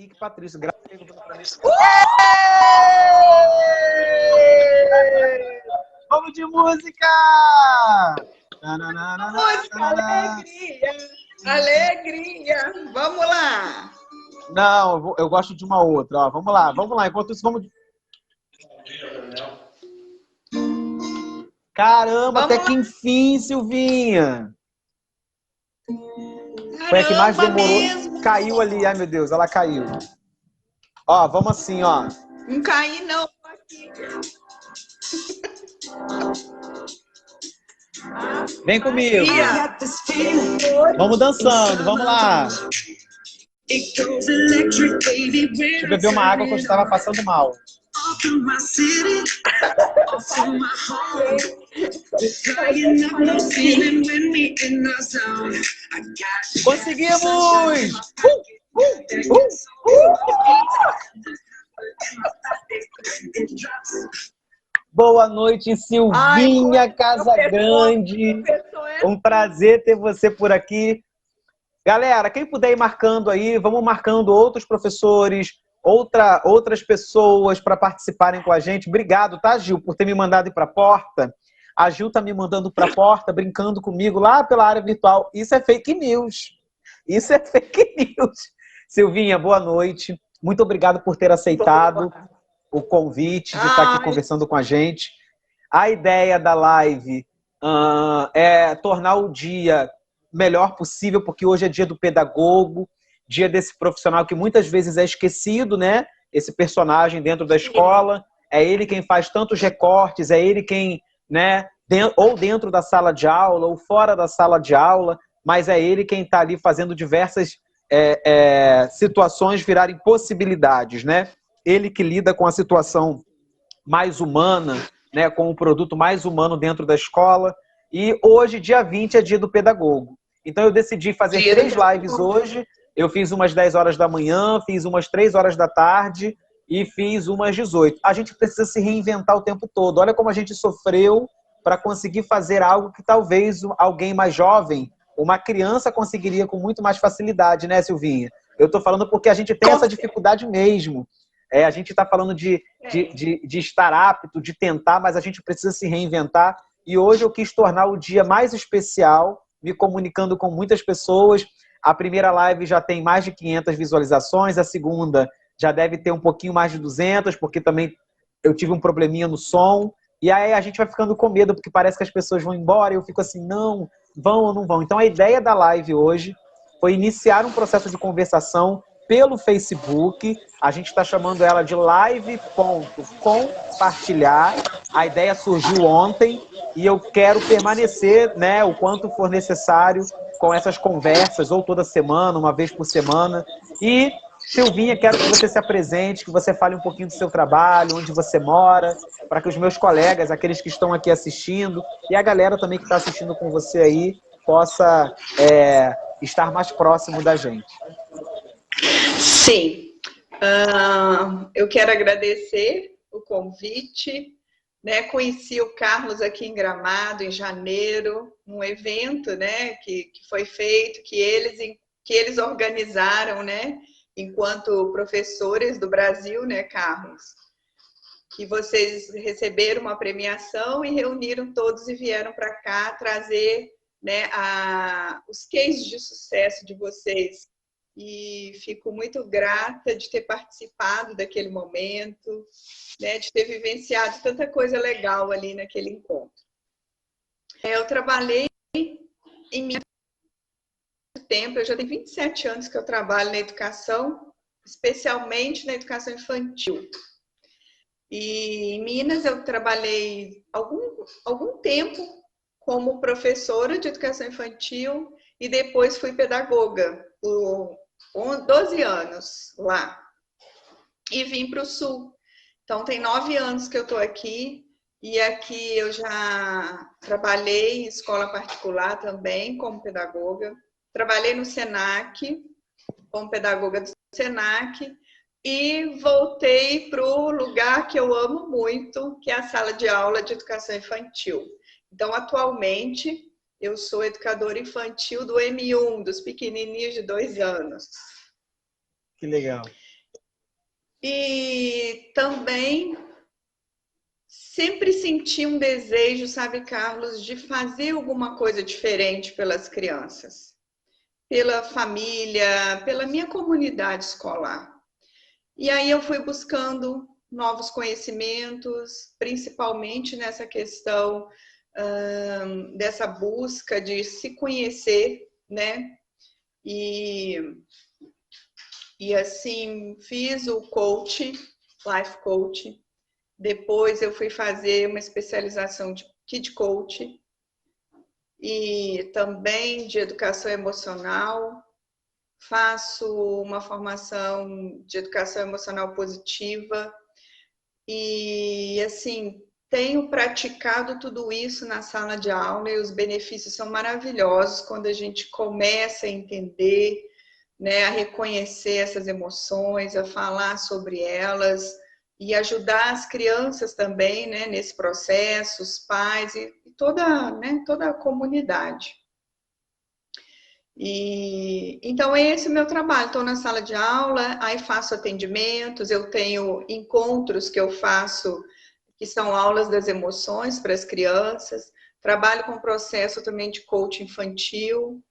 Henrique Patrício. Grava aí, vamos de música! Música, alegria, alegria. Vamos lá. Não, eu gosto de uma outra. Ó, vamos lá. Enquanto isso, vamos... Caramba, até que enfim, Silvinha! Foi a que mais demorou. Mesmo. Caiu ali. Ai, meu Deus, ela caiu. Ó, vamos assim, ó. Não caí, não. Vem comigo. Vamos dançando, vamos lá. Deixa eu beber uma água que eu estava passando mal. Conseguimos! Boa noite, Silvinha Casagrande. Um prazer ter você por aqui. Galera, quem puder ir marcando aí, vamos marcando outros professores, outras pessoas para participarem com a gente. Obrigado, tá, Gil, por ter me mandado ir para a porta. A Gil tá me mandando para a porta, brincando comigo lá pela área virtual. Isso é fake news. Isso é fake news. Silvinha, boa noite. Muito obrigado por ter aceitado o convite de estar aqui conversando com a gente. A ideia da live é tornar o dia melhor possível, porque hoje é dia do pedagogo, dia desse profissional que muitas vezes é esquecido, né? Esse personagem dentro da escola, é ele quem faz tantos recortes, é ele quem, né, ou dentro da sala de aula, ou fora da sala de aula, mas é ele quem está ali fazendo diversas situações virarem possibilidades, né? Ele que lida com a situação mais humana, né, com o produto mais humano dentro da escola. E hoje, dia 20, é dia do pedagogo. Então eu decidi fazer 3 lives hoje. Eu fiz umas 10 horas da manhã, fiz umas 3 horas da tarde e fiz umas 18. A gente precisa se reinventar o tempo todo. Olha como a gente sofreu para conseguir fazer algo que talvez alguém mais jovem, uma criança, conseguiria com muito mais facilidade, né, Silvinha? Eu estou falando porque a gente tem essa dificuldade mesmo. A gente está falando de estar apto, de tentar, mas a gente precisa se reinventar. E hoje eu quis tornar o dia mais especial, me comunicando com muitas pessoas. A primeira live já tem mais de 500 visualizações, a segunda já deve ter um pouquinho mais de 200, porque também eu tive um probleminha no som. E aí a gente vai ficando com medo, porque parece que as pessoas vão embora, e eu fico assim, não, vão ou não vão? Então a ideia da live hoje foi iniciar um processo de conversação pelo Facebook. A gente está chamando ela de live.compartilhar. A ideia surgiu ontem e eu quero permanecer, né, o quanto for necessário com essas conversas, ou toda semana, uma vez por semana. E, Silvinha, quero que você se apresente, que você fale um pouquinho do seu trabalho, onde você mora, para que os meus colegas, aqueles que estão aqui assistindo, e a galera também que está assistindo com você aí, possa estar mais próximo da gente. Sim. Eu quero agradecer o convite. Né? Conheci o Carlos aqui em Gramado, em janeiro, um evento, né, que foi feito, que eles organizaram, né, enquanto professores do Brasil, né, Carlos? Que vocês receberam uma premiação e reuniram todos e vieram para cá trazer, né, os cases de sucesso de vocês. E fico muito grata de ter participado daquele momento, né, de ter vivenciado tanta coisa legal ali naquele encontro. Eu trabalhei em muito tempo, eu já tenho 27 anos que eu trabalho na educação, especialmente na educação infantil. E em Minas eu trabalhei algum tempo como professora de educação infantil e depois fui pedagoga por 12 anos lá. E vim para o Sul. Então, tem 9 anos que eu estou aqui. E aqui eu já trabalhei em escola particular também, como pedagoga. Trabalhei no SENAC, como pedagoga do SENAC. E voltei para o lugar que eu amo muito, que é a sala de aula de educação infantil. Então, atualmente, eu sou educadora infantil do M1, dos pequenininhos de 2 anos. Que legal. E também sempre senti um desejo, sabe, Carlos, de fazer alguma coisa diferente pelas crianças, pela família, pela minha comunidade escolar. E aí eu fui buscando novos conhecimentos, principalmente nessa questão dessa busca de se conhecer, né? E assim, fiz o coach, life coach. Depois eu fui fazer uma especialização de kid coach e também de educação emocional. Faço uma formação de educação emocional positiva e, assim, tenho praticado tudo isso na sala de aula e os benefícios são maravilhosos quando a gente começa a entender, né, a reconhecer essas emoções, a falar sobre elas e ajudar as crianças também, né, nesse processo, os pais e toda, né, toda a comunidade. E então esse é o meu trabalho. Estou na sala de aula, aí faço atendimentos, eu tenho encontros que eu faço que são aulas das emoções para as crianças. Trabalho com processo também de coaching infantil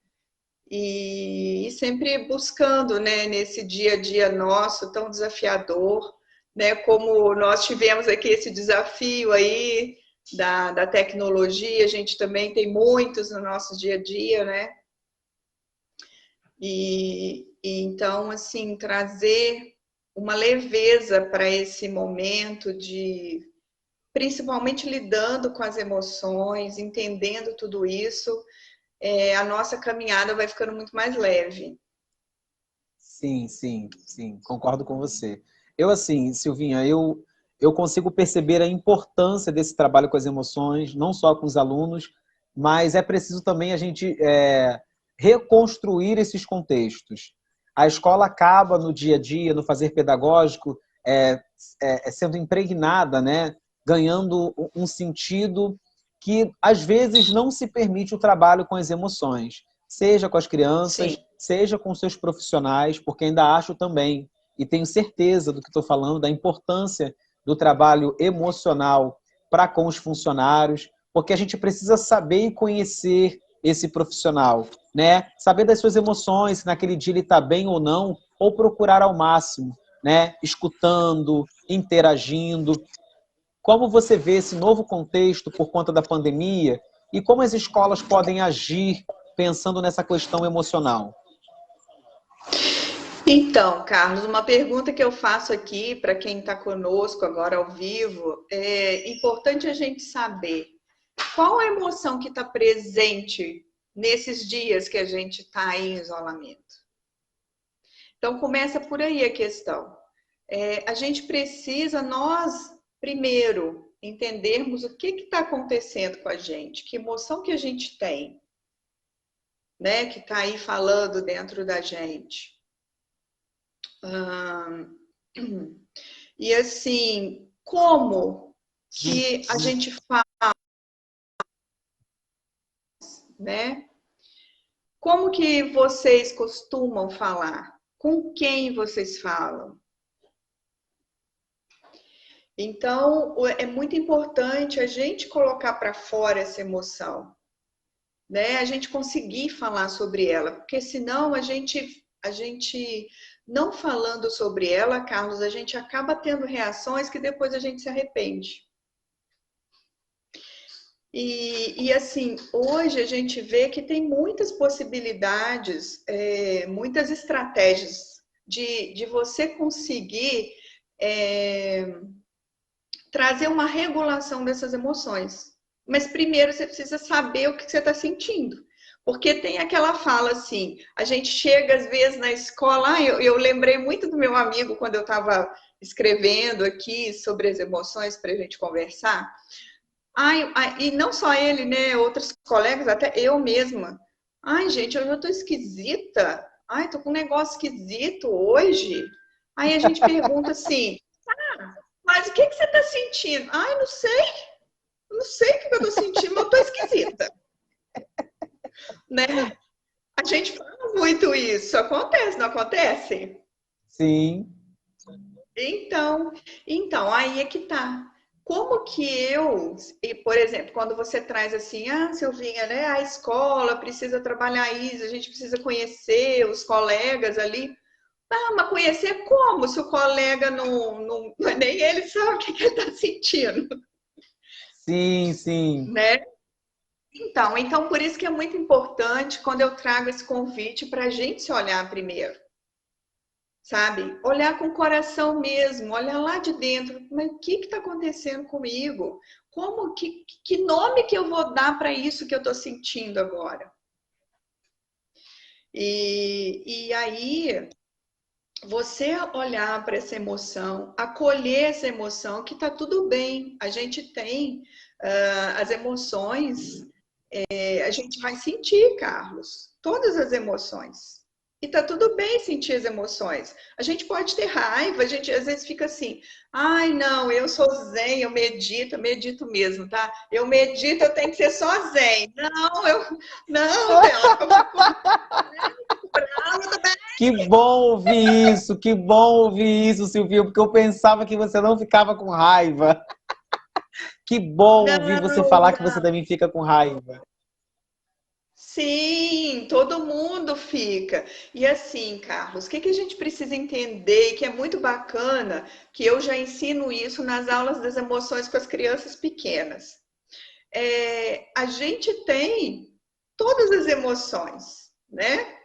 e sempre buscando, né, nesse dia a dia nosso tão desafiador, né, como nós tivemos aqui esse desafio aí da tecnologia, a gente também tem muitos no nosso dia a dia, né? E então, assim, trazer uma leveza para esse momento de, principalmente lidando com as emoções, entendendo tudo isso, a nossa caminhada vai ficando muito mais leve. Sim, sim, sim, concordo com você. Eu, assim, Silvinha, eu consigo perceber a importância desse trabalho com as emoções, não só com os alunos, mas é preciso também a gente reconstruir esses contextos. A escola acaba no dia a dia, no fazer pedagógico, sendo impregnada, né, ganhando um sentido que, às vezes, não se permite o trabalho com as emoções, seja com as crianças, Sim. seja com seus profissionais, porque ainda acho também, e tenho certeza do que estou falando, da importância do trabalho emocional para com os funcionários, porque a gente precisa saber e conhecer esse profissional, né? Saber das suas emoções, se naquele dia ele está bem ou não, ou procurar ao máximo, né? Escutando, interagindo. Como você vê esse novo contexto por conta da pandemia e como as escolas podem agir pensando nessa questão emocional? Então, Carlos, uma pergunta que eu faço aqui para quem está conosco agora ao vivo, é importante a gente saber qual a emoção que está presente nesses dias que a gente está em isolamento. Então, começa por aí a questão. A gente precisa, nós, primeiro, entendermos o que está acontecendo com a gente, que emoção que a gente tem, né, que está aí falando dentro da gente. E assim, como que a gente fala, né? Como que vocês costumam falar? Com quem vocês falam? Então, é muito importante a gente colocar para fora essa emoção, né? A gente conseguir falar sobre ela, porque senão a gente não falando sobre ela, Carlos, a gente acaba tendo reações que depois a gente se arrepende. E assim, hoje a gente vê que tem muitas possibilidades, muitas estratégias de você conseguir trazer uma regulação dessas emoções. Mas primeiro você precisa saber o que você está sentindo. Porque tem aquela fala assim, a gente chega às vezes na escola, eu lembrei muito do meu amigo quando eu estava escrevendo aqui sobre as emoções para a gente conversar. E não só ele, né? Outros colegas, até eu mesma. Ai, gente, eu tô esquisita. Ai, tô com um negócio esquisito hoje. Aí a gente pergunta assim, mas o que você tá sentindo? Ai, não sei. Não sei o que eu tô sentindo, mas eu tô esquisita. Né? A gente fala muito isso. Acontece, não acontece? Sim. Então, aí é que tá. Como que por exemplo, quando você traz assim, Silvinha, né, a escola precisa trabalhar isso, a gente precisa conhecer os colegas ali. Mas conhecer como? Se o colega nem ele sabe o que ele está sentindo, Sim, sim. né? Então, por isso que é muito importante quando eu trago esse convite para a gente se olhar primeiro, sabe? Olhar com o coração mesmo, olhar lá de dentro. Mas o que está acontecendo comigo? Que nome que eu vou dar para isso que eu estou sentindo agora? E aí, você olhar para essa emoção, acolher essa emoção, que está tudo bem. A gente tem as emoções, a gente vai sentir, Carlos, todas as emoções. E tá tudo bem sentir as emoções. A gente pode ter raiva, a gente às vezes fica assim, ai não, eu sou zen, eu medito mesmo, tá? Eu medito, eu tenho que ser só zen. Não, Bela, Que bom ouvir isso, Silvio, porque eu pensava que você não ficava com raiva. Que bom ouvir você falar que você também fica com raiva. Sim, todo mundo fica. E assim, Carlos, o que a gente precisa entender, que é muito bacana, que eu já ensino isso nas aulas das emoções com as crianças pequenas. A gente tem todas as emoções, né?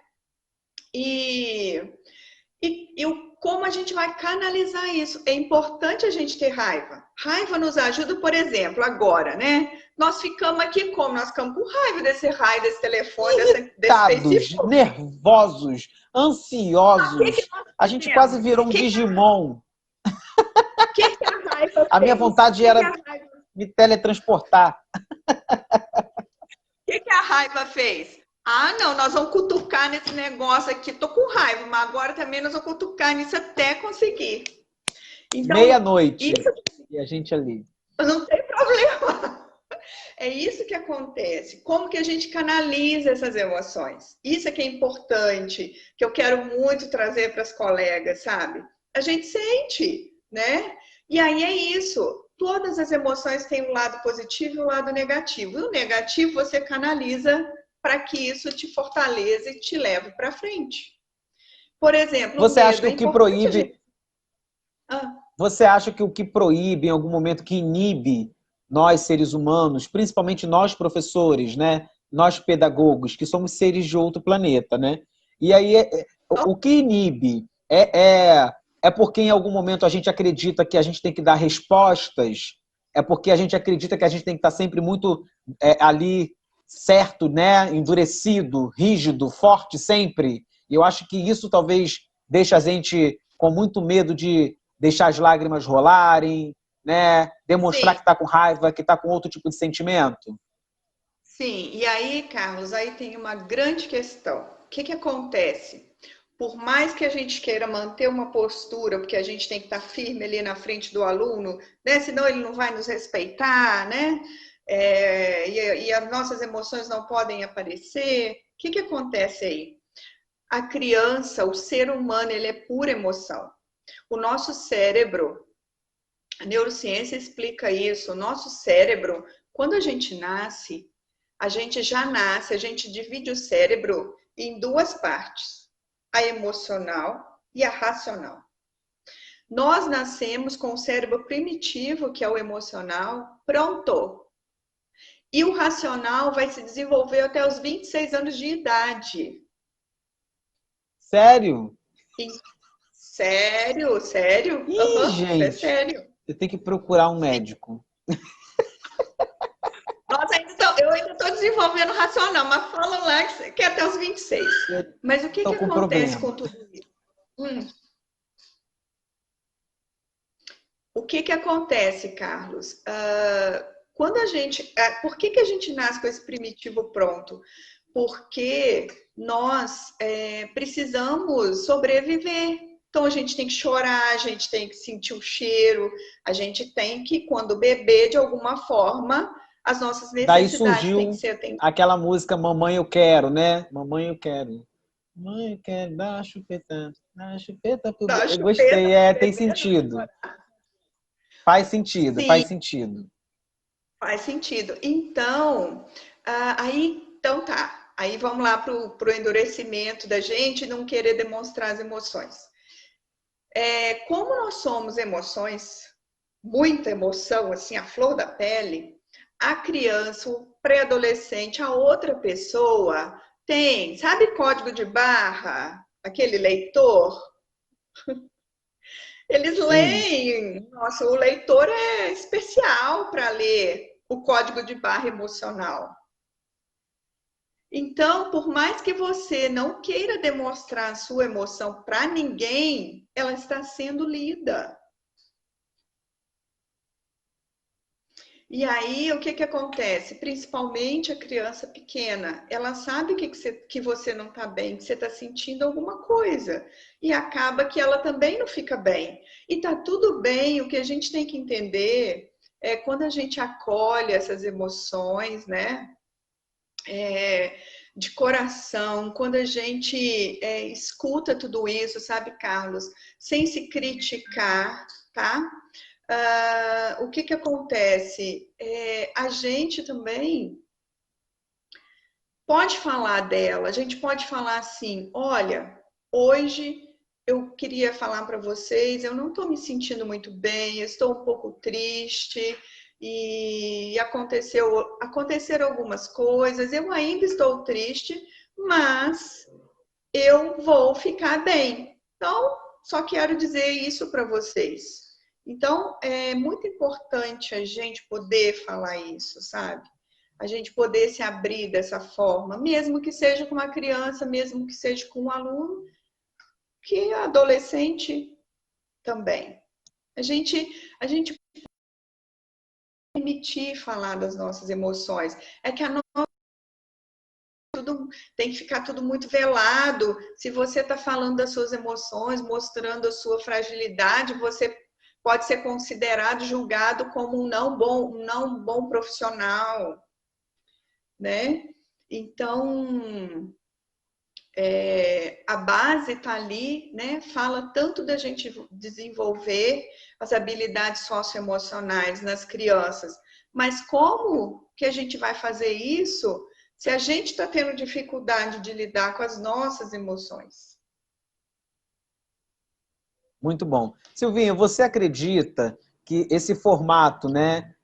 Como a gente vai canalizar isso? É importante a gente ter raiva. Raiva nos ajuda, por exemplo, agora, né? Nós ficamos aqui como? Nós ficamos com raiva desse raio, desse telefone, desse Facebook. Nervosos, ansiosos. A gente quase virou um Digimon. O que a raiva fez? A minha vontade era me teletransportar. O que a raiva fez? Não, nós vamos cutucar nesse negócio aqui. Tô com raiva, mas agora também nós vamos cutucar nisso até conseguir. Então, meia-noite. E a gente ali. Não tem problema. É isso que acontece. Como que a gente canaliza essas emoções? Isso é que é importante, que eu quero muito trazer para as colegas, sabe? A gente sente, né? E aí é isso. Todas as emoções têm um lado positivo e um lado negativo. E o negativo você canaliza para que isso te fortaleça e te leve para frente. Por exemplo, você acha que o que proíbe... Você acha que o que proíbe, em algum momento, que inibe nós, seres humanos, principalmente nós, professores, né? Nós, pedagogos, que somos seres de outro planeta, né? E aí, o que inibe é porque, em algum momento, a gente acredita que a gente tem que dar respostas, é porque a gente acredita que a gente tem que estar sempre muito ali, certo, né? Endurecido, rígido, forte sempre. E eu acho que isso talvez deixe a gente com muito medo de deixar as lágrimas rolarem, né? Demonstrar que está com raiva, que está com outro tipo de sentimento. Sim, e aí, Carlos, aí tem uma grande questão. O que acontece? Por mais que a gente queira manter uma postura, porque a gente tem que estar firme ali na frente do aluno, né? Senão ele não vai nos respeitar, né? E as nossas emoções não podem aparecer. O que acontece aí? A criança, o ser humano, ele é pura emoção. O nosso cérebro, a neurociência explica isso, o nosso cérebro, quando a gente nasce, a gente já nasce, a gente divide o cérebro em duas partes, a emocional e a racional. Nós nascemos com o cérebro primitivo, que é o emocional, pronto. E o racional vai se desenvolver até os 26 anos de idade. Sério? Sério? Gente, é sério. Eu tenho que procurar um médico. Nossa, eu ainda estou desenvolvendo racional, mas falam lá que é até os 26. Mas o que acontece com tudo isso? O que acontece, Carlos? Quando a gente... por que a gente nasce com esse primitivo pronto? Porque nós precisamos sobreviver. Então, a gente tem que chorar, a gente tem que sentir o cheiro, a gente tem que, quando beber, de alguma forma, as nossas necessidades têm que ser atendidas. Aquela música Mamãe Eu Quero, né? Mamãe Eu Quero. Mãe quer dar chupeta. Dá chupeta pro... Dá Eu chupeta gostei, pro tem bebê não sentido. chorar. Faz sentido, Sim, faz sentido. faz sentido. Então, então tá. Aí vamos lá para o endurecimento da gente não querer demonstrar as emoções. Como nós somos emoções, muita emoção, assim, a flor da pele, a criança, o pré-adolescente, a outra pessoa tem, sabe código de barra? Aquele leitor? Eles Sim. leem. Nossa, o leitor é especial para ler o código de barra emocional. Então, por mais que você não queira demonstrar a sua emoção para ninguém, ela está sendo lida. E aí, o que acontece? Principalmente a criança pequena, ela sabe que você não está bem, que você está sentindo alguma coisa. E acaba que ela também não fica bem. E tá tudo bem, o que a gente tem que entender é quando a gente acolhe essas emoções, né? De coração, quando a gente escuta tudo isso, sabe, Carlos? Sem se criticar, tá? O que acontece? A gente também pode falar dela, a gente pode falar assim: olha, hoje eu queria falar para vocês, eu não estou me sentindo muito bem, eu estou um pouco triste e aconteceram algumas coisas, eu ainda estou triste, mas eu vou ficar bem. Então, só quero dizer isso para vocês. Então, é muito importante a gente poder falar isso, sabe? A gente poder se abrir dessa forma, mesmo que seja com uma criança, mesmo que seja com um aluno, que adolescente também. A gente permitir falar das nossas emoções. É que tem que ficar tudo muito velado. Se você está falando das suas emoções, mostrando a sua fragilidade, você pode ser considerado, julgado como um não bom profissional, né? Então, a base está ali, né? Fala tanto da gente desenvolver as habilidades socioemocionais nas crianças, mas como que a gente vai fazer isso se a gente está tendo dificuldade de lidar com as nossas emoções? Muito bom. Silvinha, você acredita que esse formato, né,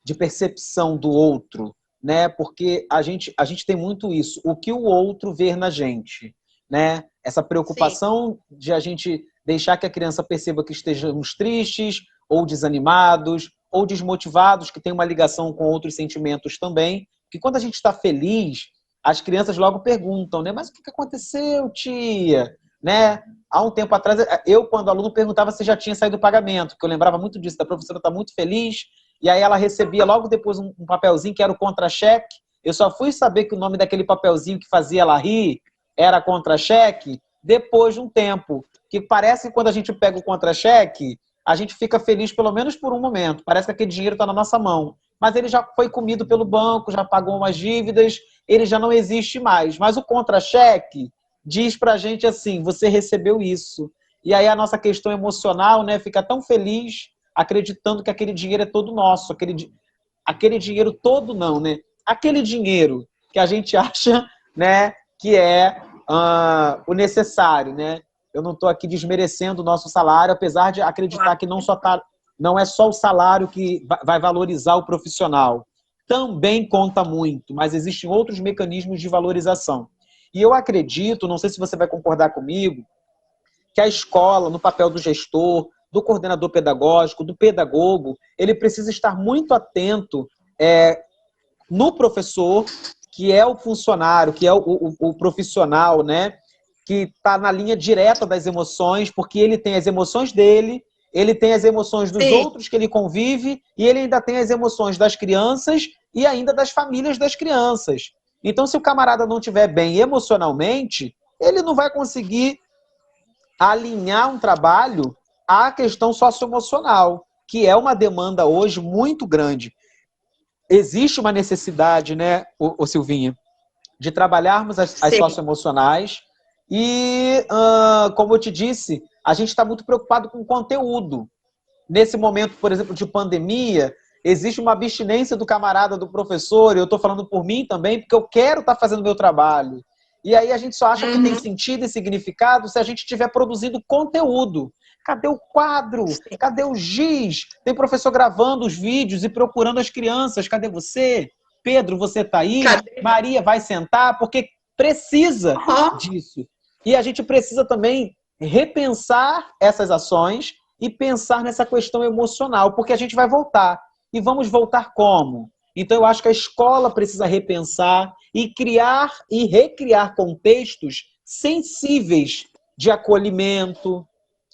de percepção do outro, né, porque a gente tem muito isso, o que o outro vê na gente, né? Essa Sim, preocupação de a gente deixar que a criança perceba que estejamos tristes, ou desanimados, ou desmotivados, que tem uma ligação com outros sentimentos também, que quando a gente está feliz, as crianças logo perguntam, né? Mas o que aconteceu, tia? Né? Há um tempo atrás, eu, quando aluno, perguntava se já tinha saído o pagamento, porque eu lembrava muito disso, da professora estar muito feliz, e aí ela recebia logo depois um papelzinho que era o contra-cheque. Eu só fui saber que o nome daquele papelzinho que fazia ela rir era contra-cheque depois de um tempo. Que parece que quando a gente pega o contra-cheque, a gente fica feliz pelo menos por um momento. Parece que aquele dinheiro está na nossa mão. Mas ele já foi comido pelo banco, já pagou umas dívidas, ele já não existe mais. Mas o contra-cheque diz pra gente assim, você recebeu isso. E aí a nossa questão emocional, né, fica tão feliz acreditando que aquele dinheiro é todo nosso, aquele dinheiro todo não, né? Aquele dinheiro que a gente acha, né, que é o necessário, né? Eu não estou aqui desmerecendo o nosso salário, apesar de acreditar que não é só o salário que vai valorizar o profissional. Também conta muito, mas existem outros mecanismos de valorização. E eu acredito, não sei se você vai concordar comigo, que a escola, no papel do gestor, do coordenador pedagógico, do pedagogo, ele precisa estar muito atento no professor, que é o funcionário, que é o profissional, né? Que está na linha direta das emoções, porque ele tem as emoções dele, ele tem as emoções dos sim, outros que ele convive, e ele ainda tem as emoções das crianças e ainda das famílias das crianças. Então, se o camarada não estiver bem emocionalmente, ele não vai conseguir alinhar um trabalho à questão socioemocional, que é uma demanda hoje muito grande. Existe uma necessidade, né, Silvinha, de trabalharmos as socioemocionais e, como eu te disse, a gente está muito preocupado com conteúdo. Nesse momento, por exemplo, de pandemia, existe uma abstinência do camarada, do professor, e eu estou falando por mim também, porque eu quero estar fazendo o meu trabalho. E aí a gente só acha que tem sentido e significado se a gente estiver produzindo conteúdo. Cadê o quadro? Cadê o giz? Tem professor gravando os vídeos e procurando as crianças. Cadê você? Pedro, você está aí? Cadê? Maria vai sentar? Porque precisa disso. E a gente precisa também repensar essas ações e pensar nessa questão emocional, porque a gente vai voltar. E vamos voltar como? Então eu acho que a escola precisa repensar e criar e recriar contextos sensíveis de acolhimento,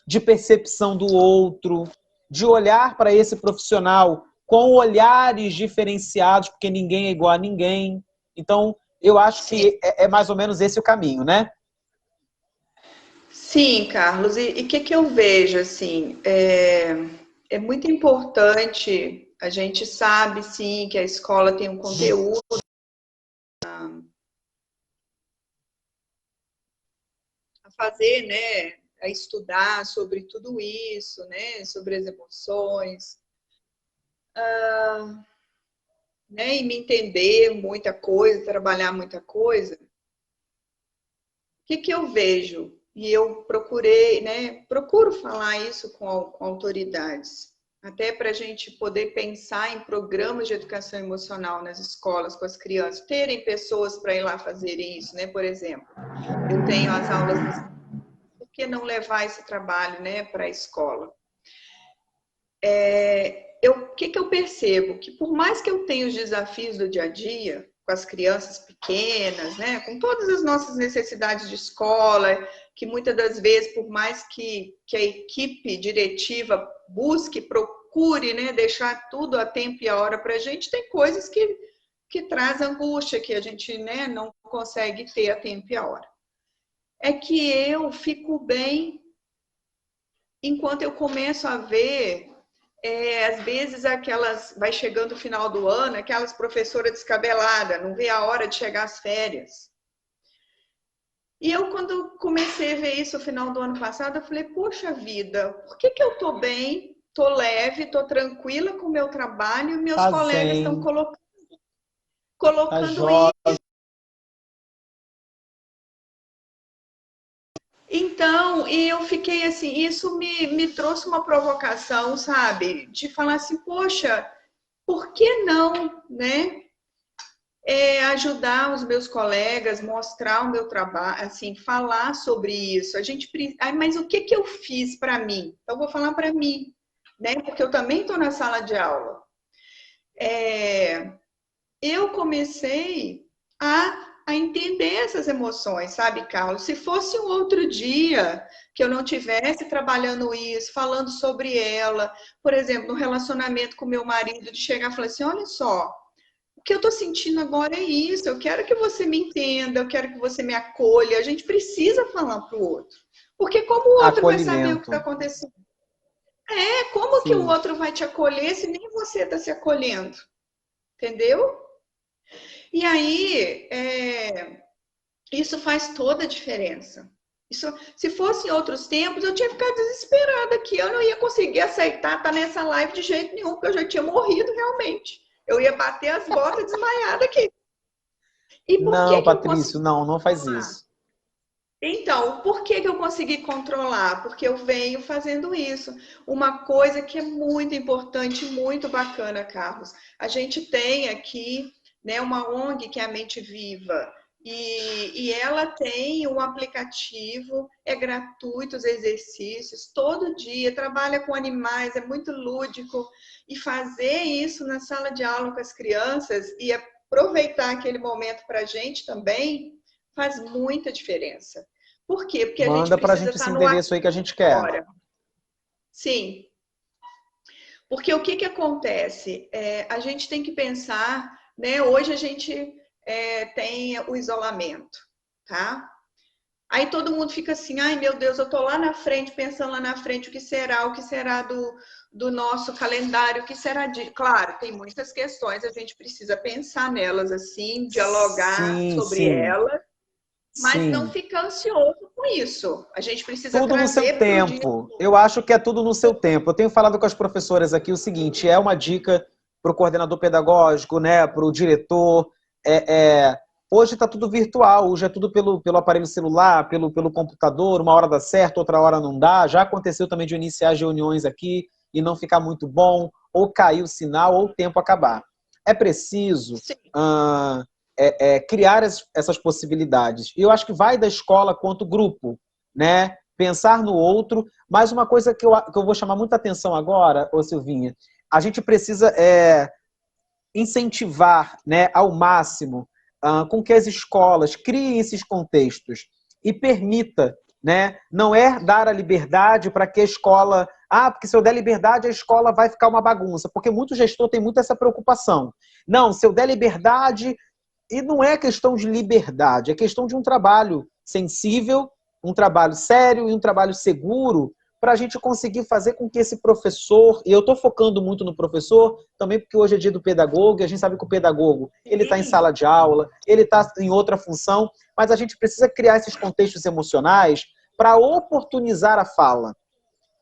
de percepção do outro, de olhar para esse profissional com olhares diferenciados, porque ninguém é igual a ninguém. Então, eu acho que é mais ou menos esse o caminho, né? Sim, Carlos. E o que eu vejo, assim, é muito importante, a gente sabe, sim, que a escola tem um conteúdo a fazer, né? A estudar sobre tudo isso, né? Sobre as emoções. Né? E me entender muita coisa, trabalhar muita coisa. O que eu vejo? E eu procurei, né? Procuro falar isso com autoridades, até para a gente poder pensar em programas de educação emocional nas escolas com as crianças, terem pessoas para ir lá fazerem isso, né? Por exemplo, eu tenho as aulas, por que não levar esse trabalho, né, para a escola? O que eu percebo? Que por mais que eu tenha os desafios do dia a dia, com as crianças pequenas, né, com todas as nossas necessidades de escola, que muitas das vezes, por mais que a equipe diretiva busque, procure, né, deixar tudo a tempo e a hora para a gente, tem coisas que traz angústia, que a gente, né, não consegue ter a tempo e a hora. É que eu fico bem enquanto eu começo a ver, às vezes vai chegando o final do ano, aquelas professoras descabeladas, não vê a hora de chegar às férias. E eu, quando comecei a ver isso no final do ano passado, eu falei, poxa vida, por que eu tô bem, tô leve, tô tranquila com o meu trabalho e meus colegas estão colocando isso? Então, e eu fiquei assim, isso me trouxe uma provocação, sabe? De falar assim, poxa, por que não, né? Ajudar os meus colegas, mostrar o meu trabalho, assim, falar sobre isso. Mas o que eu fiz para mim? Então, vou falar para mim, né? Porque eu também estou na sala de aula. Eu comecei a entender essas emoções, sabe, Carlos? Se fosse um outro dia que eu não tivesse trabalhando isso, falando sobre ela, por exemplo, no relacionamento com meu marido, de chegar e falar assim, olha só, o que eu estou sentindo agora é isso, eu quero que você me entenda, eu quero que você me acolha, a gente precisa falar para o outro. Porque como o outro vai saber o que está acontecendo? Como que o outro vai te acolher se nem você está se acolhendo? Entendeu? E aí, isso faz toda a diferença. Se fosse em outros tempos, eu tinha ficado desesperada aqui. Eu não ia conseguir aceitar estar nessa live de jeito nenhum, porque eu já tinha morrido realmente. Eu ia bater as botas desmaiada aqui. E não, Patrício, não faz isso. Então, por que eu consegui controlar? Porque eu venho fazendo isso. Uma coisa que é muito importante, muito bacana, Carlos. A gente tem aqui, né, uma ONG que é a Mente Viva. E ela tem um aplicativo, é gratuito os exercícios, todo dia, trabalha com animais, é muito lúdico. E fazer isso na sala de aula com as crianças e aproveitar aquele momento para a gente também faz muita diferença. Por quê? Porque a gente precisa estar no endereço aí que a gente quer. Sim. Porque o que acontece? A gente tem que pensar, né? Hoje a gente tem o isolamento, tá? Aí todo mundo fica assim, ai meu Deus, eu tô lá na frente, pensando lá na frente o que será do nosso calendário, o que será de... Claro, tem muitas questões, a gente precisa pensar nelas assim, dialogar Sim, sobre sim, elas, mas não sim. ficar ansioso com isso. A gente precisa Tudo no seu trazer para o dia. tempo. Eu acho que é tudo no seu tempo. Eu tenho falado com as professoras aqui o seguinte: é uma dica para o coordenador pedagógico, né, para o diretor. Hoje está tudo virtual, hoje é tudo pelo aparelho celular, pelo computador. Uma hora dá certo, outra hora não dá. Já aconteceu também de iniciar as reuniões aqui e não ficar muito bom, ou cair o sinal, ou o tempo acabar. É preciso criar essas possibilidades. E eu acho que vai da escola quanto grupo, né? Pensar no outro. Mas uma coisa que eu vou chamar muita atenção agora, ô Silvinha, a gente precisa incentivar, né, ao máximo com que as escolas criem esses contextos e permita, né, não é dar a liberdade para que a escola... porque se eu der liberdade, a escola vai ficar uma bagunça. Porque muito gestor tem muito essa preocupação. Não, se eu der liberdade... E não é questão de liberdade, é questão de um trabalho sensível, um trabalho sério e um trabalho seguro para a gente conseguir fazer com que esse professor, e eu estou focando muito no professor, também porque hoje é dia do pedagogo, e a gente sabe que o pedagogo ele está em sala de aula, ele está em outra função, mas a gente precisa criar esses contextos emocionais para oportunizar a fala.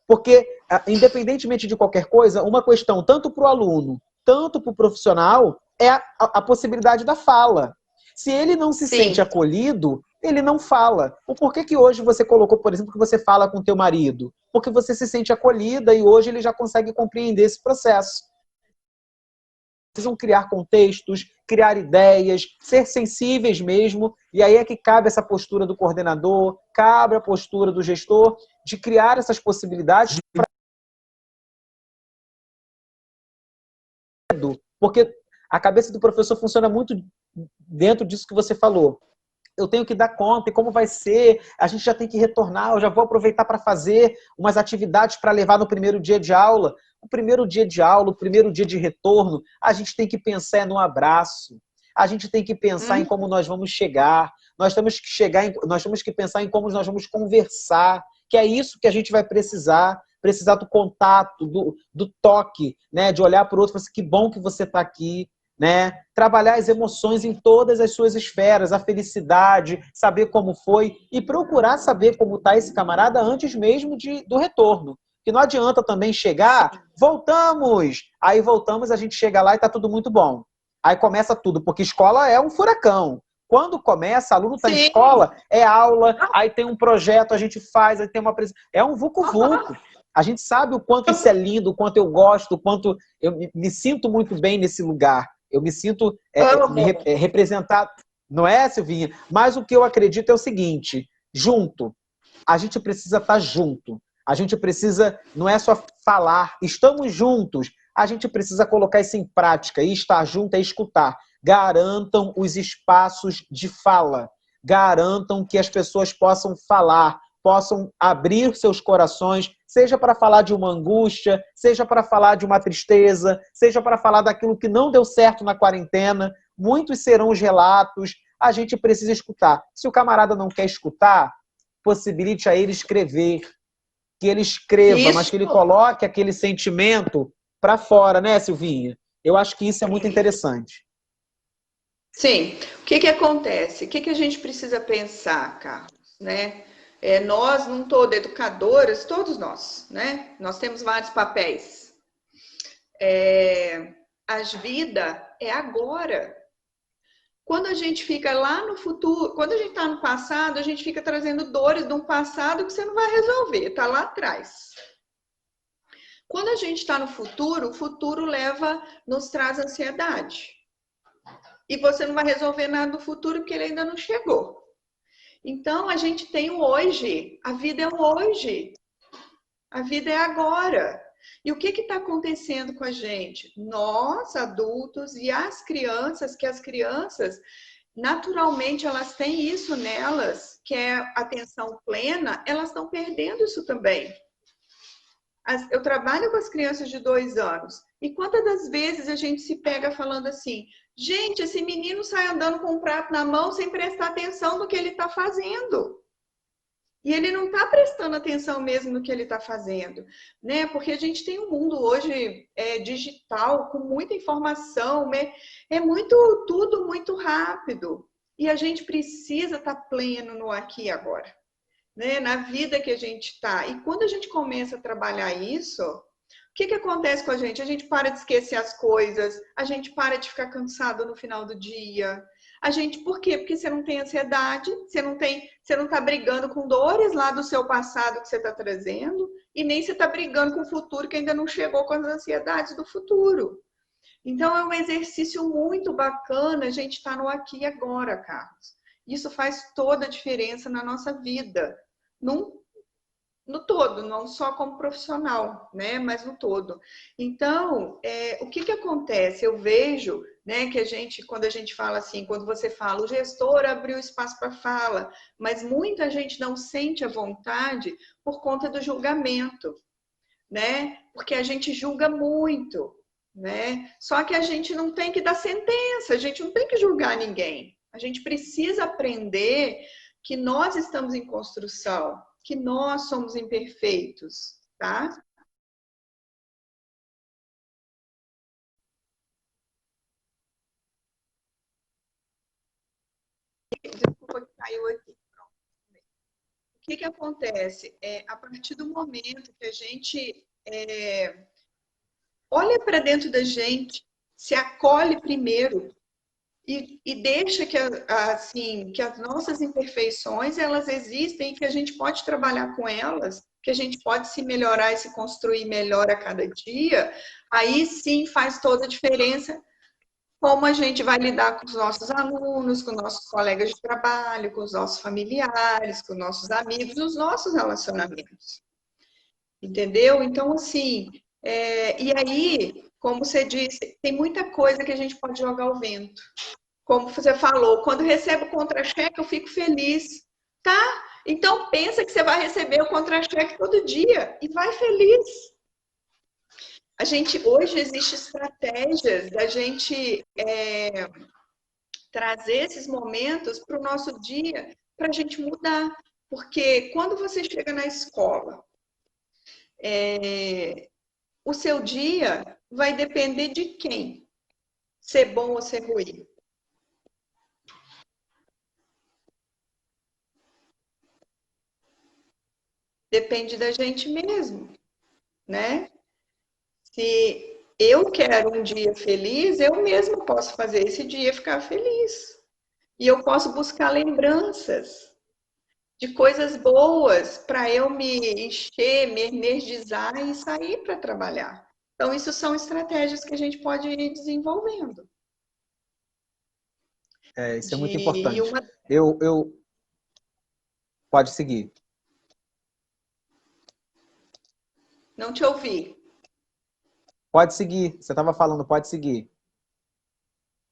Porque, independentemente de qualquer coisa, uma questão tanto para o aluno, tanto para o profissional, é a possibilidade da fala. Se ele não se sente acolhido, ele não fala. O porquê que hoje você colocou, por exemplo, que você fala com o teu marido? Porque você se sente acolhida e hoje ele já consegue compreender esse processo. Precisam criar contextos, criar ideias, ser sensíveis mesmo, e aí é que cabe essa postura do coordenador, cabe a postura do gestor de criar essas possibilidades para... Porque a cabeça do professor funciona muito dentro disso que você falou. Eu tenho que dar conta, e como vai ser? A gente já tem que retornar, eu já vou aproveitar para fazer umas atividades para levar no primeiro dia de aula. O primeiro dia de aula, o primeiro dia de retorno, a gente tem que pensar no abraço. A gente tem que pensar em como nós vamos chegar. Nós temos que pensar em como nós vamos conversar, que é isso que a gente vai precisar do contato, do toque, né? De olhar para o outro e falar assim, que bom que você está aqui. Né? Trabalhar as emoções em todas as suas esferas, a felicidade, saber como foi e procurar saber como está esse camarada antes mesmo do retorno. Que não adianta também chegar, voltamos! Aí voltamos, a gente chega lá e está tudo muito bom. Aí começa tudo, porque escola é um furacão. Quando começa, aluno está em escola, é aula, aí tem um projeto, a gente faz, aí tem uma apresentação. É um vucu-vucu. A gente sabe o quanto isso é lindo, o quanto eu gosto, o quanto eu me sinto muito bem nesse lugar. Eu me sinto representado, não é, Silvinha? Mas o que eu acredito é o seguinte, junto, a gente precisa estar junto, a gente precisa, não é só falar, estamos juntos, a gente precisa colocar isso em prática, e estar junto é escutar. Garantam os espaços de fala, garantam que as pessoas possam falar, possam abrir seus corações, seja para falar de uma angústia, seja para falar de uma tristeza, seja para falar daquilo que não deu certo na quarentena. Muitos serão os relatos, a gente precisa escutar. Se o camarada não quer escutar, possibilite a ele escrever, que ele escreva, mas que ele coloque aquele sentimento para fora, né, Silvinha? Eu acho que isso é muito interessante. Sim. O que acontece? O que a gente precisa pensar, Carlos, né? Nós, não todos educadoras, todos nós, né? Nós temos vários papéis. A vida é agora. Quando a gente fica lá no futuro, quando a gente está no passado, a gente fica trazendo dores de um passado que você não vai resolver, está lá atrás. Quando a gente está no futuro, o futuro nos traz ansiedade. E você não vai resolver nada do futuro porque ele ainda não chegou. Então, a gente tem o hoje. A vida é o hoje. A vida é agora. E o que está acontecendo com a gente? Nós, adultos, e as crianças, que as crianças, naturalmente, elas têm isso nelas, que é atenção plena, elas estão perdendo isso também. Eu trabalho com as crianças de 2 anos. E quantas das vezes a gente se pega falando assim, gente, esse menino sai andando com um prato na mão sem prestar atenção no que ele está fazendo. E ele não está prestando atenção mesmo no que ele está fazendo, né? Porque a gente tem um mundo hoje digital, com muita informação, né? É tudo muito rápido. E a gente precisa estar pleno no aqui e agora, né? Na vida que a gente está. E quando a gente começa a trabalhar isso, o que acontece com a gente? A gente para de esquecer as coisas, a gente para de ficar cansado no final do dia. Por quê? Porque você não tem ansiedade, você não está brigando com dores lá do seu passado que você está trazendo, e nem você está brigando com o futuro que ainda não chegou com as ansiedades do futuro. Então é um exercício muito bacana a gente estar no aqui e agora, Carlos. Isso faz toda a diferença na nossa vida, no todo, não só como profissional, né, mas no todo. Então, o que acontece? Eu vejo, né, que quando a gente fala assim, quando você fala, o gestor abriu espaço para fala, mas muita gente não sente a vontade por conta do julgamento, né? Porque a gente julga muito, né? Só que a gente não tem que dar sentença, a gente não tem que julgar ninguém. A gente precisa aprender que nós estamos em construção, que nós somos imperfeitos, tá? Desculpa que caiu aqui. O que acontece? A partir do momento que a gente olha para dentro da gente, se acolhe primeiro e deixa que as nossas imperfeições, elas existem, que a gente pode trabalhar com elas, que a gente pode se melhorar e se construir melhor a cada dia, aí sim faz toda a diferença como a gente vai lidar com os nossos alunos, com nossos colegas de trabalho, com os nossos familiares, com os nossos amigos, os nossos relacionamentos. Entendeu? Então, assim, e aí, como você disse, tem muita coisa que a gente pode jogar ao vento. Como você falou, quando recebo o contra-cheque, eu fico feliz, tá? Então, pensa que você vai receber o contra-cheque todo dia e vai feliz. Hoje existem estratégias da gente trazer esses momentos para o nosso dia, para a gente mudar. Porque quando você chega na escola, o seu dia vai depender de quem? Ser bom ou ser ruim? Depende da gente mesmo, né? Se eu quero um dia feliz, eu mesma posso fazer esse dia ficar feliz. E eu posso buscar lembranças de coisas boas para eu me encher, me energizar e sair para trabalhar. Então, isso são estratégias que a gente pode ir desenvolvendo. Isso é muito importante. Eu... Pode seguir. Não te ouvi. Pode seguir. Você estava falando, pode seguir.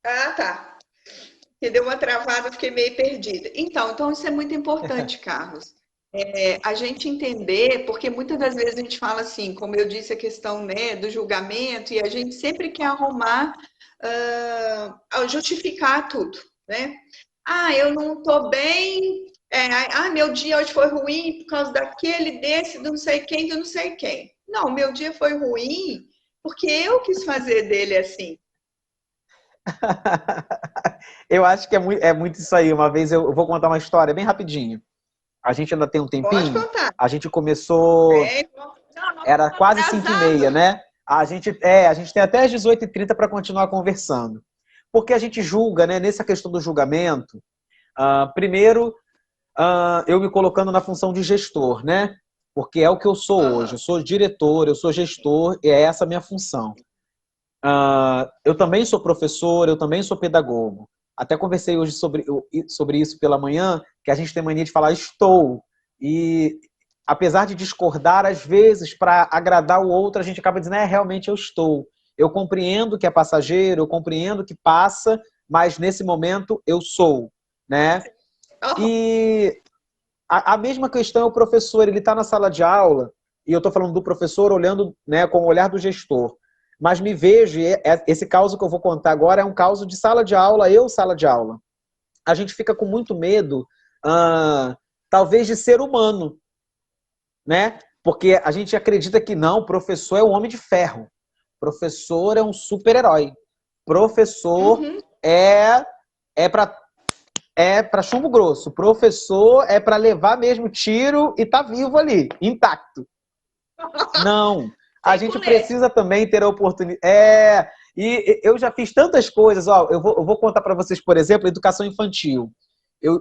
Ah, tá. Porque deu uma travada, fiquei meio perdida. Então isso é muito importante, Carlos. A gente entender, porque muitas das vezes a gente fala assim, como eu disse, a questão, né, do julgamento, e a gente sempre quer arrumar, justificar tudo, né? Ah, eu não estou bem, meu dia hoje foi ruim por causa daquele, desse, do não sei quem, do não sei quem. Não, meu dia foi ruim porque eu quis fazer dele assim. Eu acho que é muito isso aí. Uma vez eu vou contar uma história bem rapidinho. A gente ainda tem um tempinho. Pode contar. A gente começou... Era quase 5h30, né? A gente tem até as 18h30 para continuar conversando. Porque a gente julga, né? Nessa questão do julgamento, primeiro, eu me colocando na função de gestor, né? Porque é o que eu sou hoje. Eu sou diretor, eu sou gestor, e é essa a minha função. Eu também sou professor, eu também sou pedagogo. Até conversei hoje sobre isso pela manhã, que a gente tem mania de falar estou. E apesar de discordar, às vezes, para agradar o outro, a gente acaba dizendo, realmente eu estou. Eu compreendo que é passageiro, eu compreendo que passa, mas nesse momento eu sou, né? E a mesma questão é o professor, ele está na sala de aula, e eu estou falando do professor olhando, né, com o olhar do gestor. Mas me vejo, e esse caso que eu vou contar agora é um caso de sala de aula, sala de aula. A gente fica com muito medo talvez de ser humano, né? Porque a gente acredita que não, o professor é um homem de ferro. Professor é um super-herói. Professor é para chumbo grosso. Professor é para levar mesmo tiro e tá vivo ali, intacto. Não. A gente precisa também ter a oportunidade. E eu já fiz tantas coisas. Ó, eu vou contar para vocês, por exemplo, educação infantil.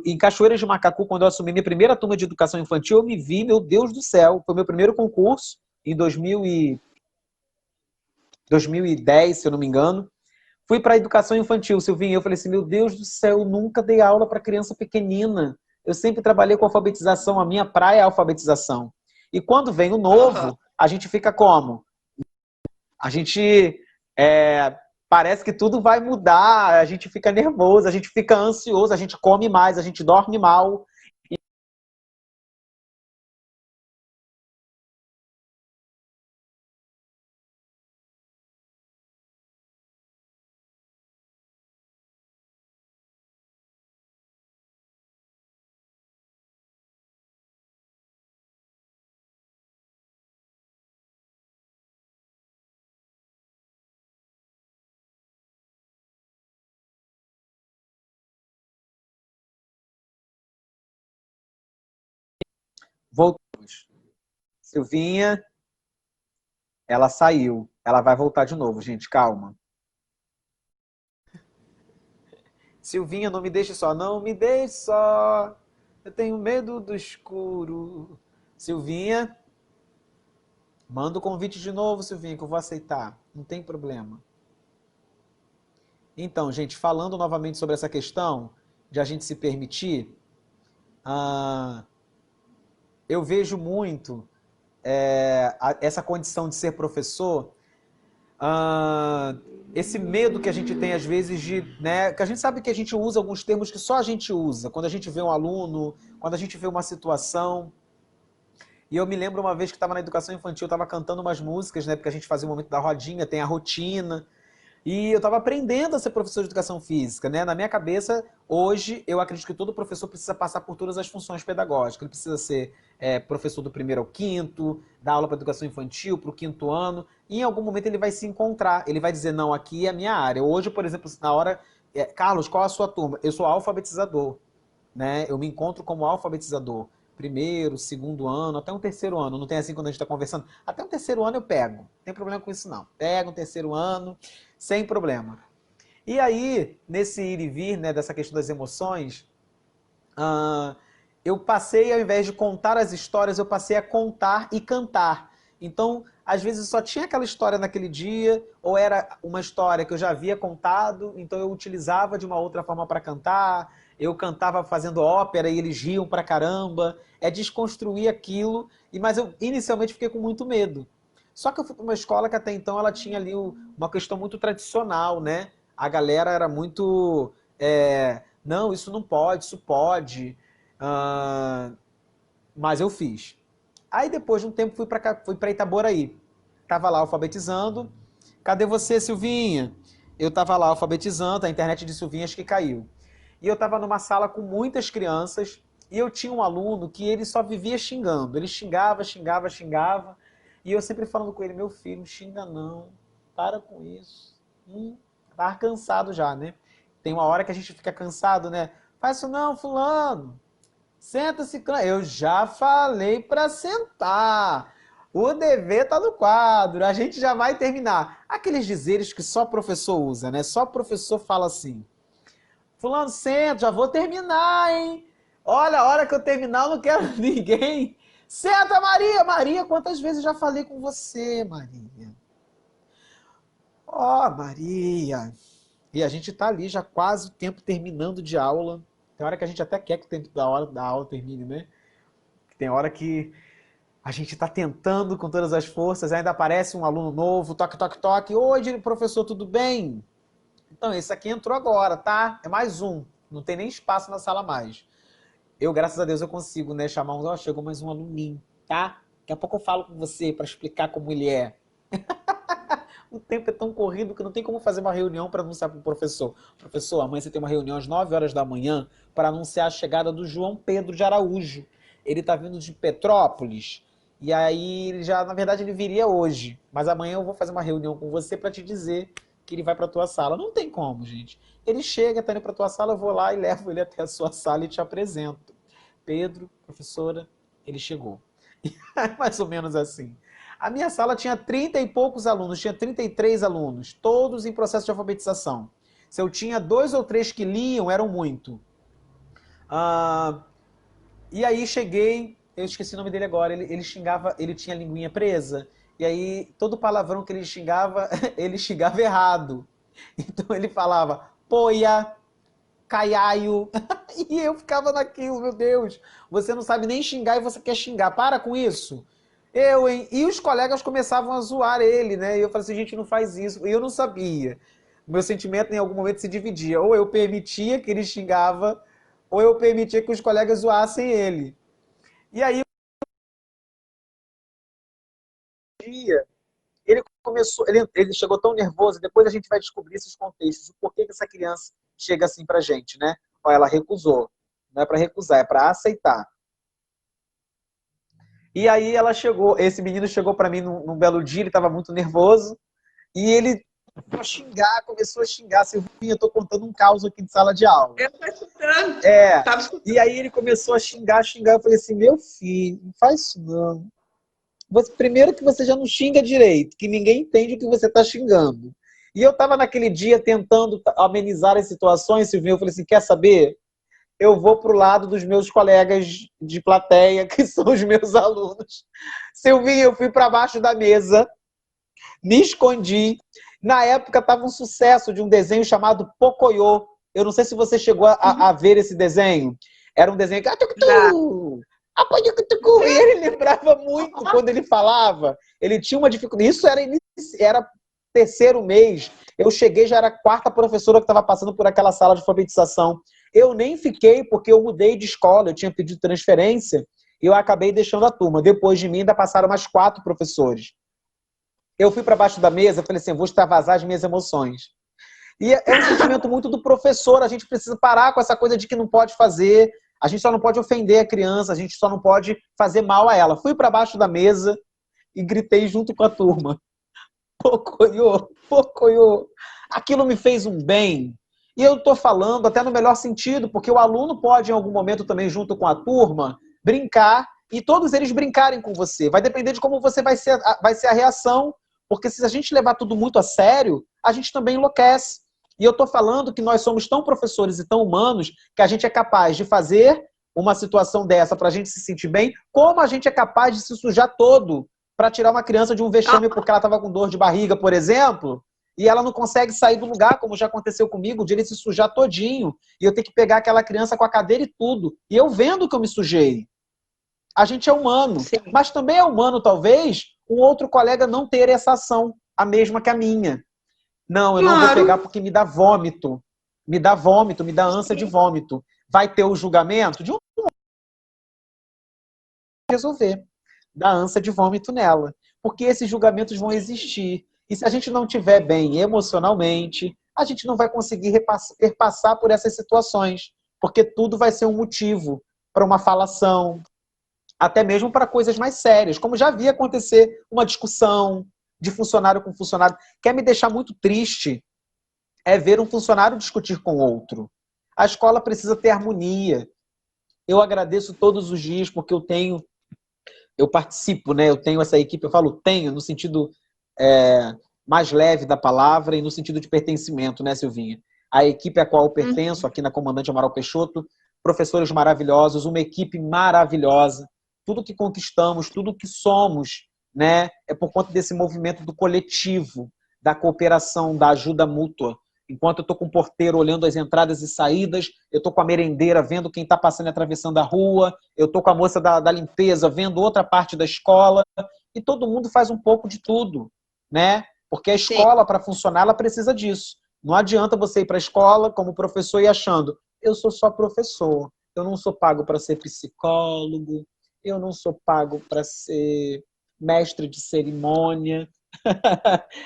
Em Cachoeiras de Macacu, quando eu assumi minha primeira turma de educação infantil, eu me vi, meu Deus do céu, foi meu primeiro concurso em 2010, se eu não me engano. Fui para a educação infantil, Silvinha. Eu falei assim, meu Deus do céu, eu nunca dei aula para criança pequenina. Eu sempre trabalhei com alfabetização, a minha praia é a alfabetização. E quando vem o novo, a gente fica como? A gente parece que tudo vai mudar, a gente fica nervoso, a gente fica ansioso, a gente come mais, a gente dorme mal. Voltamos. Silvinha, ela saiu. Ela vai voltar de novo, gente, calma. Silvinha, não me deixe só. Não me deixe só. Eu tenho medo do escuro. Silvinha, manda o convite de novo, Silvinha, que eu vou aceitar. Não tem problema. Então, gente, falando novamente sobre essa questão de a gente se permitir, eu vejo muito essa condição de ser professor, esse medo que a gente tem às vezes de, né, que a gente sabe que a gente usa alguns termos que só a gente usa, quando a gente vê um aluno, quando a gente vê uma situação. E eu me lembro uma vez que estava na educação infantil, eu estava cantando umas músicas, né, porque a gente fazia o momento da rodinha, tem a rotina. E eu estava aprendendo a ser professor de educação física, né? Na minha cabeça, hoje, eu acredito que todo professor precisa passar por todas as funções pedagógicas. Ele precisa ser professor do primeiro ao quinto, dar aula para educação infantil, para o quinto ano. E em algum momento ele vai se encontrar. Ele vai dizer, não, aqui é a minha área. Hoje, por exemplo, na hora... Carlos, qual é a sua turma? Eu sou alfabetizador, né? Eu me encontro como alfabetizador. Primeiro, segundo ano, até um terceiro ano. Não tem assim quando a gente está conversando. Até um terceiro ano eu pego. Não tem problema com isso, não. Pego um terceiro ano, sem problema. E aí, nesse ir e vir, né, dessa questão das emoções, eu passei, ao invés de contar as histórias, eu passei a contar e cantar. Então, às vezes só tinha aquela história naquele dia, ou era uma história que eu já havia contado, então eu utilizava de uma outra forma para cantar, eu cantava fazendo ópera e eles riam pra caramba, desconstruir aquilo, mas eu inicialmente fiquei com muito medo. Só que eu fui para uma escola que até então ela tinha ali uma questão muito tradicional, né? A galera era muito... não, isso não pode, isso pode. Mas eu fiz. Aí depois de um tempo fui para Itaboraí. Tava lá alfabetizando. Cadê você, Silvinha? Eu tava lá alfabetizando, a internet de Silvinha acho que caiu. E eu tava numa sala com muitas crianças e eu tinha um aluno que ele só vivia xingando. Ele xingava, xingava, xingava. E eu sempre falando com ele, meu filho, não xinga não. Para com isso. Tava cansado já, né? Tem uma hora que a gente fica cansado, né? Faz isso não, fulano. Senta-se, eu já falei para sentar. O dever tá no quadro, a gente já vai terminar. Aqueles dizeres que só professor usa, né? Só professor fala assim. Fulano, senta, já vou terminar, hein? Olha, a hora que eu terminar eu não quero ninguém. Senta, Maria! Maria, quantas vezes eu já falei com você, Maria? Ó, Maria! E a gente tá ali já quase o tempo terminando de aula. Tem hora que a gente até quer que o tempo da aula termine, né? Tem hora que a gente está tentando com todas as forças, ainda aparece um aluno novo, toque, toque, toque. Oi, professor, tudo bem? Então, esse aqui entrou agora, tá? É mais um. Não tem nem espaço na sala mais. Eu, graças a Deus, eu consigo, né, chamar um... Ó, chegou mais um aluninho, tá? Daqui a pouco eu falo com você para explicar como ele é. O tempo é tão corrido que não tem como fazer uma reunião para anunciar para o professor. Professor, amanhã você tem uma reunião às 9 horas da manhã para anunciar a chegada do João Pedro de Araújo. ele tá vindo de Petrópolis, e aí ele já, na verdade, ele viria hoje. Mas amanhã eu vou fazer uma reunião com você para te dizer que ele vai para tua sala. Não tem como, gente. Ele chega, tá indo para tua sala, eu vou lá e levo ele até a sua sala e te apresento. Pedro, professora, ele chegou. Mais ou menos assim. A minha sala tinha 30 e poucos alunos, tinha 33 alunos, todos em processo de alfabetização. Se eu tinha 2 ou 3 que liam, eram muito. E aí cheguei, eu esqueci o nome dele agora, ele xingava, ele tinha a linguinha presa, e aí todo palavrão que ele xingava errado. Então ele falava poia, caiaio, e eu ficava naquilo, meu Deus, você não sabe nem xingar e você quer xingar, para com isso. Eu, hein? E os colegas começavam a zoar ele, né? E eu falei assim, gente, não faz isso. E eu não sabia. O meu sentimento em algum momento se dividia. Ou eu permitia que ele xingava, ou eu permitia que os colegas zoassem ele. E aí, um dia, ele começou, ele chegou tão nervoso, depois a gente vai descobrir esses contextos, o porquê que essa criança chega assim pra gente, né? Ó, ela recusou. Não é para recusar, é para aceitar. E aí ela chegou, esse menino chegou para mim num belo dia, ele estava muito nervoso, e ele começou a xingar, Silvinha, eu tô contando um caos aqui de sala de aula. Eu tô escutando. E aí ele começou a xingar, eu falei assim, meu filho, não faz isso não. Primeiro que você já não xinga direito, que ninguém entende o que você está xingando. E eu estava naquele dia tentando amenizar as situações, Silvinho, eu falei assim, quer saber? Eu vou para o lado dos meus colegas de plateia, que são os meus alunos. Silvinho, eu fui para baixo da mesa, me escondi. Na época estava um sucesso de um desenho chamado Pocoyo. Eu não sei se você chegou a ver esse desenho. Era um desenho que... E ele lembrava muito quando ele falava. Ele tinha uma dificuldade. Isso era terceiro mês. Eu cheguei, já era a quarta professora que estava passando por aquela sala de alfabetização. Eu nem fiquei, porque eu mudei de escola, eu tinha pedido transferência, e eu acabei deixando a turma. Depois de mim, ainda passaram mais 4 professores. Eu fui para baixo da mesa, falei assim, vou extravasar as minhas emoções. E é um sentimento muito do professor, a gente precisa parar com essa coisa de que não pode fazer, a gente só não pode ofender a criança, a gente só não pode fazer mal a ela. Fui para baixo da mesa e gritei junto com a turma. Pocoyo, Pocoyo. Aquilo me fez um bem. E eu estou falando até no melhor sentido, porque o aluno pode, em algum momento, também, junto com a turma, brincar, e todos eles brincarem com você. Vai depender de como você vai ser a reação, porque se a gente levar tudo muito a sério, a gente também enlouquece. E eu estou falando que nós somos tão professores e tão humanos que a gente é capaz de fazer uma situação dessa para a gente se sentir bem, como a gente é capaz de se sujar todo para tirar uma criança de um vexame porque ela estava com dor de barriga, por exemplo, e ela não consegue sair do lugar, como já aconteceu comigo, de ele se sujar todinho, e eu ter que pegar aquela criança com a cadeira e tudo. E eu vendo que eu me sujei. A gente é humano. Sim. Mas também é humano, talvez, um outro colega não ter essa ação, a mesma que a minha. Não, eu não vou pegar porque me dá vômito. Me dá vômito, me dá ânsia de vômito. Vai ter o julgamento de um resolver. Dá ânsia de vômito nela. Porque esses julgamentos vão existir. E se a gente não estiver bem emocionalmente, a gente não vai conseguir perpassar por essas situações. Porque tudo vai ser um motivo para uma falação, até mesmo para coisas mais sérias. Como já vi acontecer uma discussão de funcionário com funcionário. Quer me deixar muito triste é ver um funcionário discutir com outro. A escola precisa ter harmonia. Eu agradeço todos os dias porque eu participo, né? Eu tenho essa equipe, eu falo tenho no sentido mais leve da palavra e no sentido de pertencimento, né, Silvinha? A equipe a qual eu pertenço, aqui na Comandante Amaral Peixoto, professores maravilhosos, uma equipe maravilhosa, tudo que conquistamos, tudo que somos, né, é por conta desse movimento do coletivo, da cooperação, da ajuda mútua. Enquanto eu estou com o porteiro olhando as entradas e saídas, eu estou com a merendeira vendo quem está passando e atravessando a rua, eu estou com a moça da limpeza vendo outra parte da escola, e todo mundo faz um pouco de tudo, né? Porque a escola, para funcionar, ela precisa disso. Não adianta você ir para a escola como professor e achando, eu sou só professor, eu não sou pago para ser psicólogo, eu não sou pago para ser mestre de cerimônia.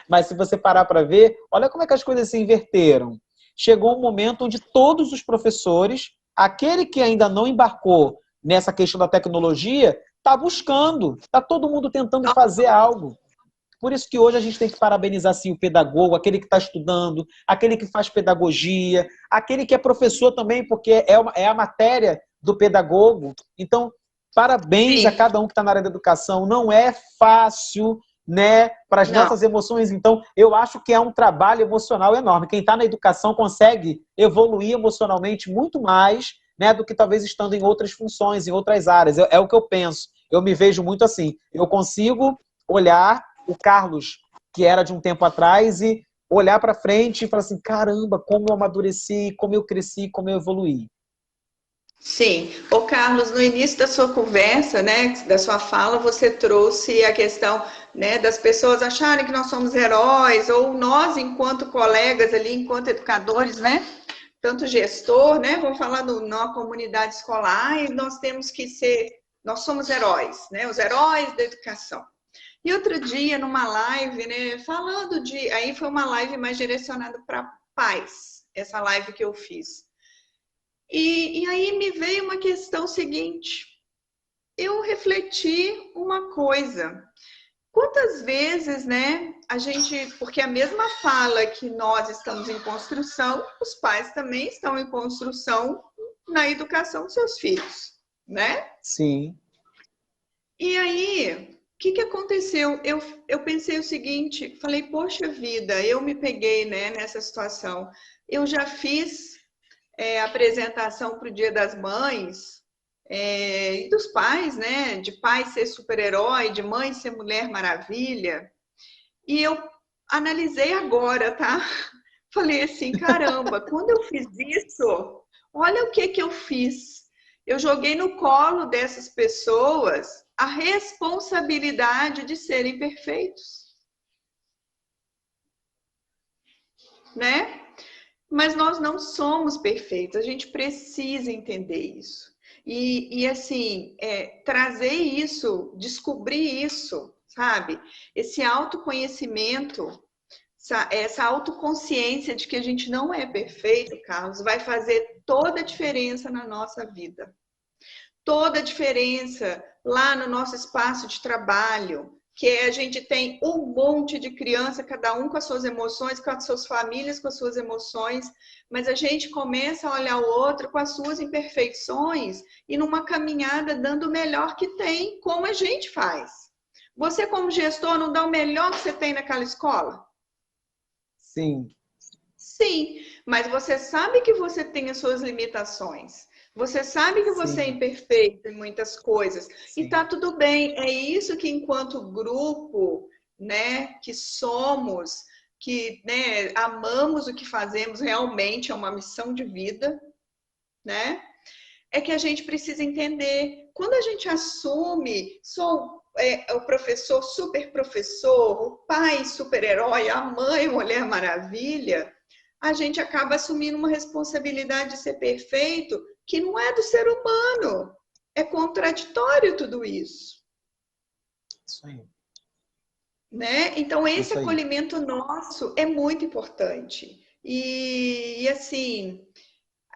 Mas se você parar para ver, olha como é que as coisas se inverteram. Chegou um momento onde todos os professores, aquele que ainda não embarcou nessa questão da tecnologia, está buscando, está todo mundo tentando fazer algo. Por isso que hoje a gente tem que parabenizar sim, o pedagogo, aquele que está estudando, aquele que faz pedagogia, aquele que é professor também, porque é a matéria do pedagogo. Então, parabéns a cada um que está na área da educação. Não é fácil, né, para as nossas emoções. Então, eu acho que é um trabalho emocional enorme. Quem está na educação consegue evoluir emocionalmente muito mais, né, do que talvez estando em outras funções, em outras áreas. É o que eu penso. Eu me vejo muito assim. Eu consigo olhar o Carlos, que era de um tempo atrás, e olhar para frente e falar assim, caramba, como eu amadureci, como eu cresci, como eu evoluí. Sim. Ô Carlos, no início da sua conversa, né, da sua fala, você trouxe a questão, né, das pessoas acharem que nós somos heróis, ou nós, enquanto colegas ali, enquanto educadores, né, tanto gestor, né, vamos falar na comunidade escolar, e nós temos que ser, nós somos heróis, né, os heróis da educação. E outro dia, numa live, né, falando de, aí foi uma live mais direcionada para pais, essa live que eu fiz. E aí me veio uma questão seguinte, eu refleti uma coisa, quantas vezes, né, a gente, porque a mesma fala que nós estamos em construção, os pais também estão em construção na educação dos seus filhos, né? Sim. E aí, o que aconteceu? Eu pensei o seguinte, falei, poxa vida, eu me peguei, né, nessa situação. Eu já fiz apresentação para o Dia das Mães e dos pais, né? De pai ser super-herói, de mãe ser Mulher Maravilha. E eu analisei agora, tá? Falei assim, caramba, quando eu fiz isso, olha o que eu fiz. Eu joguei no colo dessas pessoas a responsabilidade de serem perfeitos. Né? Mas nós não somos perfeitos, a gente precisa entender isso. E assim, trazer isso, descobrir isso, sabe? Esse autoconhecimento, essa autoconsciência de que a gente não é perfeito, Carlos, vai fazer toda a diferença na nossa vida. Toda a diferença lá no nosso espaço de trabalho, que a gente tem um monte de criança, cada um com as suas emoções, com as suas famílias, com as suas emoções, mas a gente começa a olhar o outro com as suas imperfeições e numa caminhada dando o melhor que tem, como a gente faz. Você, como gestor, não dá o melhor que você tem naquela escola? Sim. Sim, mas você sabe que você tem as suas limitações. Você sabe que você é imperfeito em muitas coisas. Sim. E tá tudo bem. É isso que, enquanto grupo, né, que somos, que, né, amamos o que fazemos, realmente é uma missão de vida, né? É que a gente precisa entender. Quando a gente assume, sou o professor super professor, o pai super-herói, a mãe Mulher Maravilha, a gente acaba assumindo uma responsabilidade de ser perfeito que não é do ser humano. É contraditório tudo isso. Isso aí. Né? Então, esse acolhimento nosso é muito importante. E assim,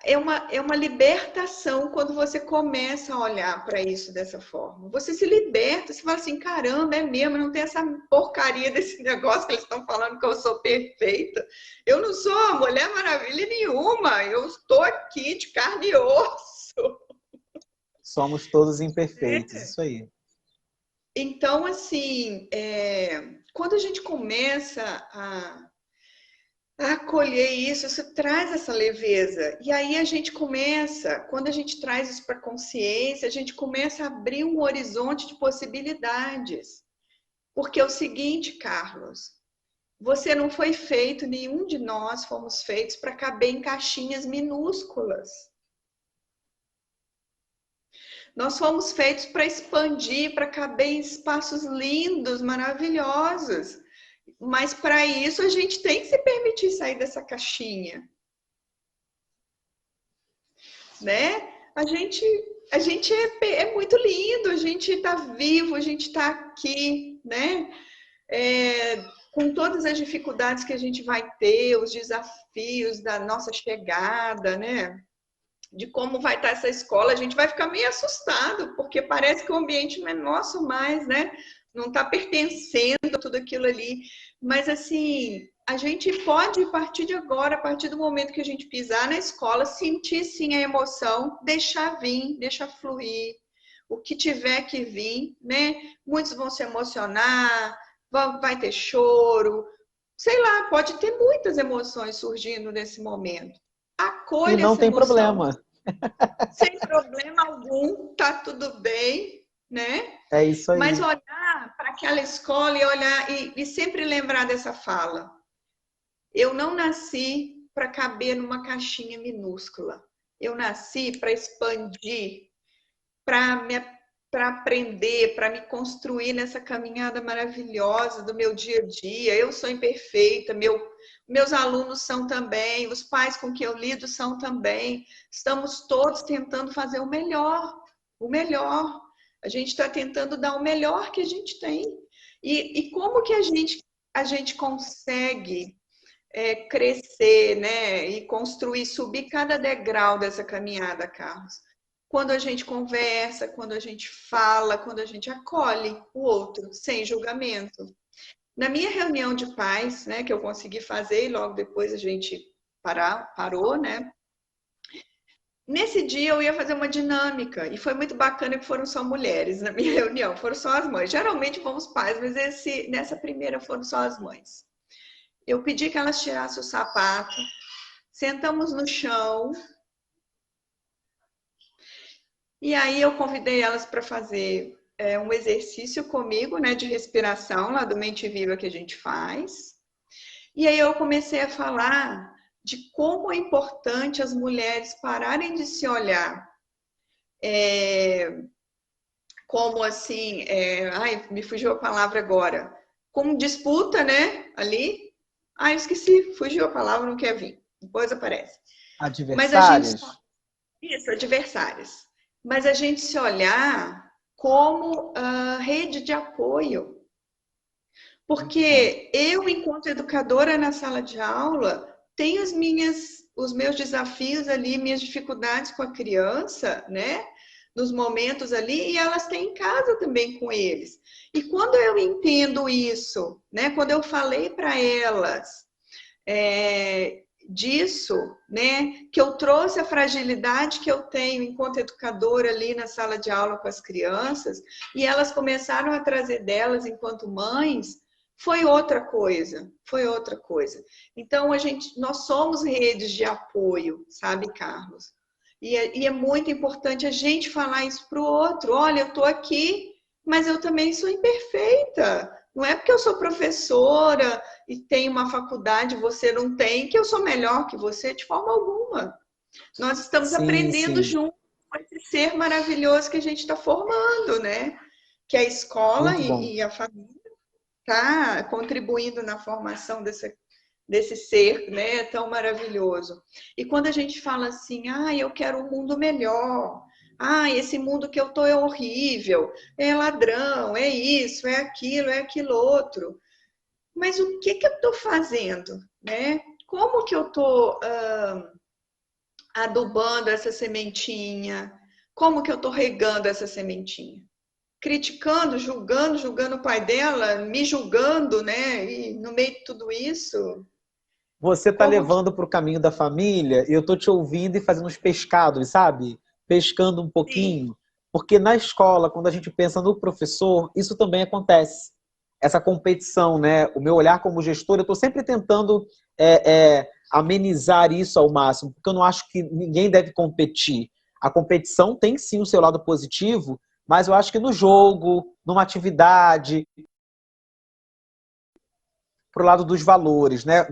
é uma libertação quando você começa a olhar para isso dessa forma. Você se liberta, você fala assim, caramba, é mesmo, não tem essa porcaria desse negócio que eles estão falando que eu sou perfeita. Eu não sou Mulher Maravilha nenhuma, eu estou aqui de carne e osso. Somos todos imperfeitos, isso aí. Então, assim, quando a gente começa a acolher isso traz essa leveza. E aí a gente começa, quando a gente traz isso para a consciência, a gente começa a abrir um horizonte de possibilidades. Porque é o seguinte, Carlos, você não foi feito, nenhum de nós fomos feitos para caber em caixinhas minúsculas. Nós fomos feitos para expandir, para caber em espaços lindos, maravilhosos. Mas para isso a gente tem que se permitir sair dessa caixinha. Né? A gente é muito lindo, a gente está vivo, a gente está aqui, né? Com todas as dificuldades que a gente vai ter, os desafios da nossa chegada, né? de como vai estar essa escola, a gente vai ficar meio assustado, porque parece que o ambiente não é nosso mais, né? Não está pertencendo a tudo aquilo ali. Mas, assim, a gente pode, a partir de agora, a partir do momento que a gente pisar na escola, sentir, sim, a emoção, deixar vir, deixar fluir, o que tiver que vir, né? Muitos vão se emocionar, vai ter choro, sei lá, pode ter muitas emoções surgindo nesse momento. E Acolha não essa tem emoção, problema. sem problema algum, tá tudo bem, né? É isso aí. Mas olhar para aquela escola e olhar e sempre lembrar dessa fala. Eu não nasci para caber numa caixinha minúscula. Eu nasci para expandir, para aprender, para me construir nessa caminhada maravilhosa do meu dia a dia. Eu sou imperfeita, meus alunos são também, os pais com quem eu lido são também. Estamos todos tentando fazer o melhor, o melhor. A gente está tentando dar o melhor que a gente tem. E como que a gente consegue crescer, né? E construir, subir cada degrau dessa caminhada, Carlos? Quando a gente conversa, quando a gente fala, quando a gente acolhe o outro, sem julgamento. Na minha reunião de pais, né, que eu consegui fazer e logo depois a gente parou, né? Nesse dia eu ia fazer uma dinâmica e foi muito bacana que foram só mulheres na minha reunião, foram só as mães. Geralmente vão os pais, mas nessa primeira foram só as mães. Eu pedi que elas tirassem o sapato, sentamos no chão. E aí eu convidei elas para fazer um exercício comigo, né, de respiração, lá do Mente Viva que a gente faz. E aí eu comecei a falar de como é importante as mulheres pararem de se olhar como assim, ai, me fugiu a palavra agora, como disputa, né, ali. Ai, esqueci, fugiu a palavra, não quer vir, depois aparece. Adversários? Isso, adversários. Mas a gente se olhar como rede de apoio. Porque eu, enquanto educadora na sala de aula, tenho os meus desafios ali, minhas dificuldades com a criança, né? Nos momentos ali, e elas têm em casa também com eles. E quando eu entendo isso, né? Quando eu falei para elas disso, né? Que eu trouxe a fragilidade que eu tenho enquanto educadora ali na sala de aula com as crianças, e elas começaram a trazer delas enquanto mães, foi outra coisa, foi outra coisa. Então, nós somos redes de apoio, sabe, Carlos? E é muito importante a gente falar isso para o outro. Olha, eu estou aqui, mas eu também sou imperfeita. Não é porque eu sou professora e tenho uma faculdade, você não tem, que eu sou melhor que você, de forma alguma. Nós estamos aprendendo junto com esse ser maravilhoso que a gente está formando, né? Que a escola e a família está contribuindo na formação desse ser, né, tão maravilhoso. E quando a gente fala assim, eu quero um mundo melhor, esse mundo que eu tô é horrível, é ladrão, é isso, é aquilo outro. Mas o que eu tô fazendo, né? Como que eu tô adubando essa sementinha? Como que eu tô regando essa sementinha? Criticando, julgando o pai dela, me julgando, né? E no meio de tudo isso... Você está levando para o caminho da família e eu estou te ouvindo e fazendo uns pescados, sabe? Pescando um pouquinho. Sim. Porque na escola, quando a gente pensa no professor, isso também acontece. Essa competição, né? O meu olhar como gestor, eu estou sempre tentando amenizar isso ao máximo, porque eu não acho que ninguém deve competir. A competição tem sim o seu lado positivo, mas eu acho que no jogo, numa atividade, pro lado dos valores, né?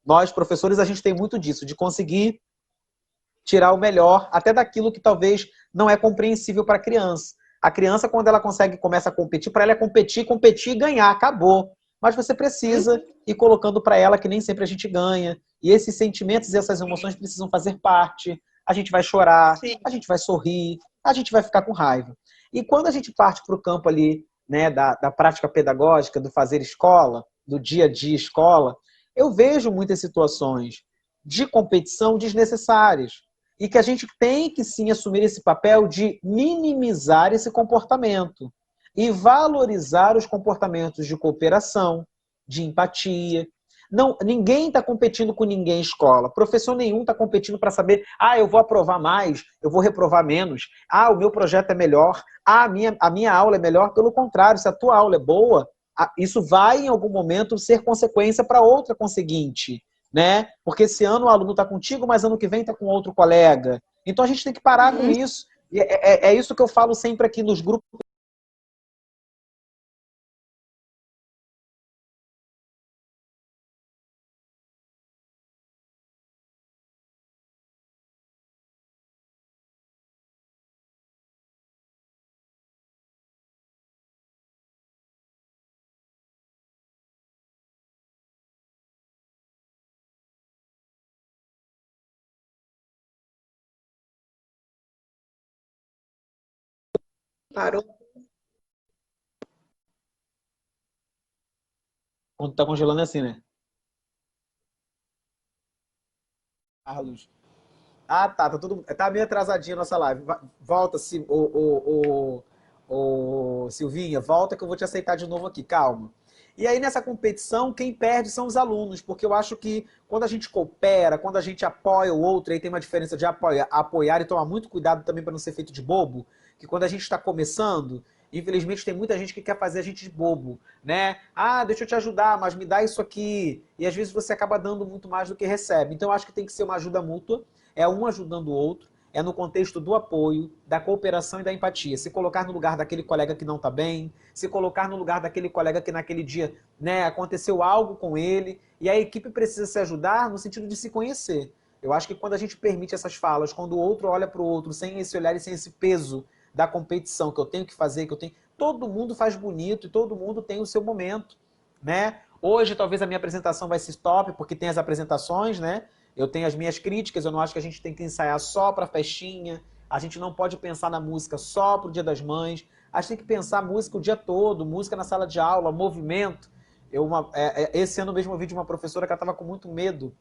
Nós, professores, a gente tem muito disso, de conseguir tirar o melhor, até daquilo que talvez não é compreensível para a criança. A criança, quando ela começa a competir, para ela é competir e ganhar, acabou. Mas você precisa ir colocando para ela que nem sempre a gente ganha. E esses sentimentos e essas emoções precisam fazer parte. A gente vai chorar, a gente vai sorrir, a gente vai ficar com raiva. E quando a gente parte para o campo ali, né, da prática pedagógica, do fazer escola, do dia a dia escola, eu vejo muitas situações de competição desnecessárias. e que a gente tem que sim assumir esse papel de minimizar esse comportamento e valorizar os comportamentos de cooperação, de empatia. Não, ninguém está competindo com ninguém em escola. Professor nenhum está competindo para saber, eu vou aprovar mais, eu vou reprovar menos, o meu projeto é melhor, a minha aula é melhor. Pelo contrário, se a tua aula é boa, isso vai em algum momento ser consequência para outra conseguinte, né? Porque esse ano o aluno está contigo, mas ano que vem está com outro colega. Então a gente tem que parar com isso. E é isso que eu falo sempre aqui nos grupos. Parou. Quando tá congelando é assim, né? Carlos. Tá tudo. Tá meio atrasadinha a nossa live. Volta, Silvinha, volta que eu vou te aceitar de novo aqui, calma. E aí, nessa competição, quem perde são os alunos, porque eu acho que quando a gente coopera, quando a gente apoia o outro, aí tem uma diferença de apoiar e tomar muito cuidado também para não ser feito de bobo, que quando a gente está começando, infelizmente tem muita gente que quer fazer a gente de bobo, né? Deixa eu te ajudar, mas me dá isso aqui. E às vezes você acaba dando muito mais do que recebe. Então eu acho que tem que ser uma ajuda mútua, é um ajudando o outro, é no contexto do apoio, da cooperação e da empatia. Se colocar no lugar daquele colega que não está bem, se colocar no lugar daquele colega que naquele dia, né, aconteceu algo com ele, e a equipe precisa se ajudar no sentido de se conhecer. Eu acho que quando a gente permite essas falas, quando o outro olha para o outro sem esse olhar e sem esse peso da competição que eu tenho que fazer, que eu tenho, todo mundo faz bonito e todo mundo tem o seu momento, né? Hoje talvez a minha apresentação vai ser top porque tem as apresentações, né? Eu tenho as minhas críticas, eu não acho que a gente tem que ensaiar só para festinha, a gente não pode pensar na música só para o Dia das Mães, a gente tem que pensar música o dia todo, música na sala de aula, movimento. Esse ano mesmo eu vi de uma professora que ela estava com muito medo,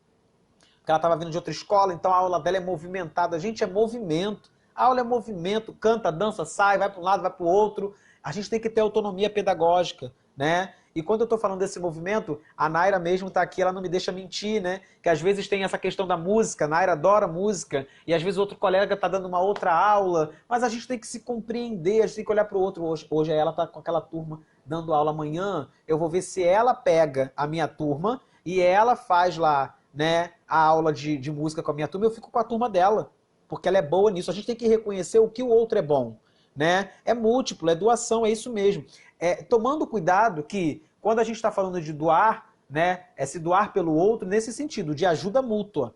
porque ela estava vindo de outra escola, então a aula dela é movimentada. A gente é movimento, a aula é movimento, canta, dança, sai, vai para um lado, vai para o outro. A gente tem que ter autonomia pedagógica, né? E quando eu estou falando desse movimento, a Naira mesmo está aqui, ela não me deixa mentir, né? Que às vezes tem essa questão da música, a Naira adora música, e às vezes outro colega está dando uma outra aula, mas a gente tem que se compreender, a gente tem que olhar para o outro. Hoje ela está com aquela turma dando aula amanhã, eu vou ver se ela pega a minha turma e ela faz lá, né, a aula de música com a minha turma, eu fico com a turma dela, porque ela é boa nisso. A gente tem que reconhecer o que o outro é bom, né? É múltiplo, é doação, é isso mesmo. Tomando cuidado que, quando a gente está falando de doar, né, é se doar pelo outro nesse sentido, de ajuda mútua.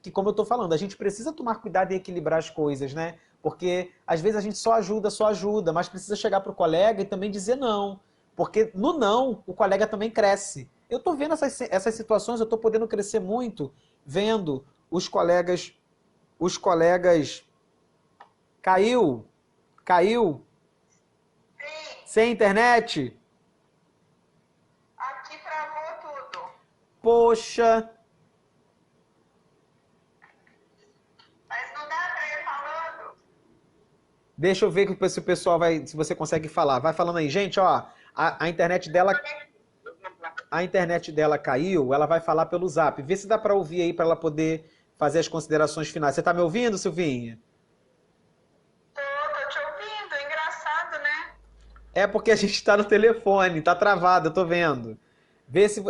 Que, como eu estou falando, a gente precisa tomar cuidado e equilibrar as coisas, né? Porque, às vezes, a gente só ajuda, mas precisa chegar para o colega e também dizer não. Porque no não, o colega também cresce. Eu estou vendo essas situações, eu estou podendo crescer muito, vendo os colegas, caiu, sem internet. Aqui travou tudo. Poxa, Mas não dá para ir falando? deixa eu ver se o pessoal vai, se você consegue falar. Vai falando aí, gente, ó, a internet dela, a internet dela caiu, ela vai falar pelo Zap. Vê se dá para ouvir aí para ela poder fazer as considerações finais. Você tá me ouvindo, Silvinha? Tô te ouvindo, é engraçado, né? É porque a gente está no telefone, tá travado, eu tô vendo. Vê se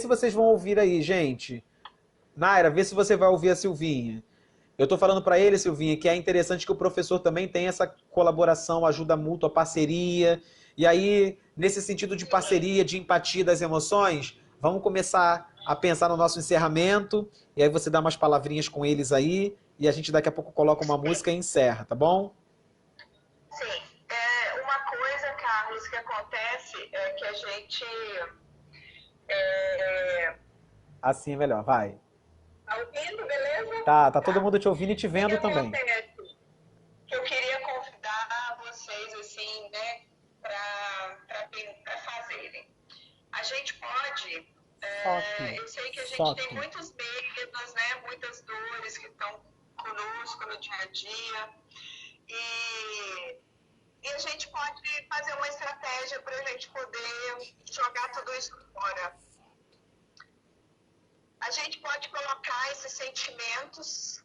vocês vão ouvir aí, gente. Naira, vê se você vai ouvir a Silvinha. Eu estou falando para ele, Silvinha, que é interessante que o professor também tenha essa colaboração, ajuda mútua, parceria. E aí, nesse sentido de parceria, de empatia das emoções, vamos começar a pensar no nosso encerramento. E aí você dá umas palavrinhas com eles aí. E a gente daqui a pouco coloca uma música e encerra, tá bom? Sim. Uma coisa, Carlos, que acontece é que a gente... Assim é melhor, vai. Tá ouvindo, beleza? Tá todo mundo te ouvindo e te O que vendo também. acontece? Que eu queria convidar vocês, assim, né, para fazerem. A gente pode... Foque, eu sei que a gente tem foque. muitos medos, né, muitas dores que estão conosco no dia a dia. E a gente pode fazer uma estratégia para a gente poder jogar tudo isso fora. A gente pode colocar esses sentimentos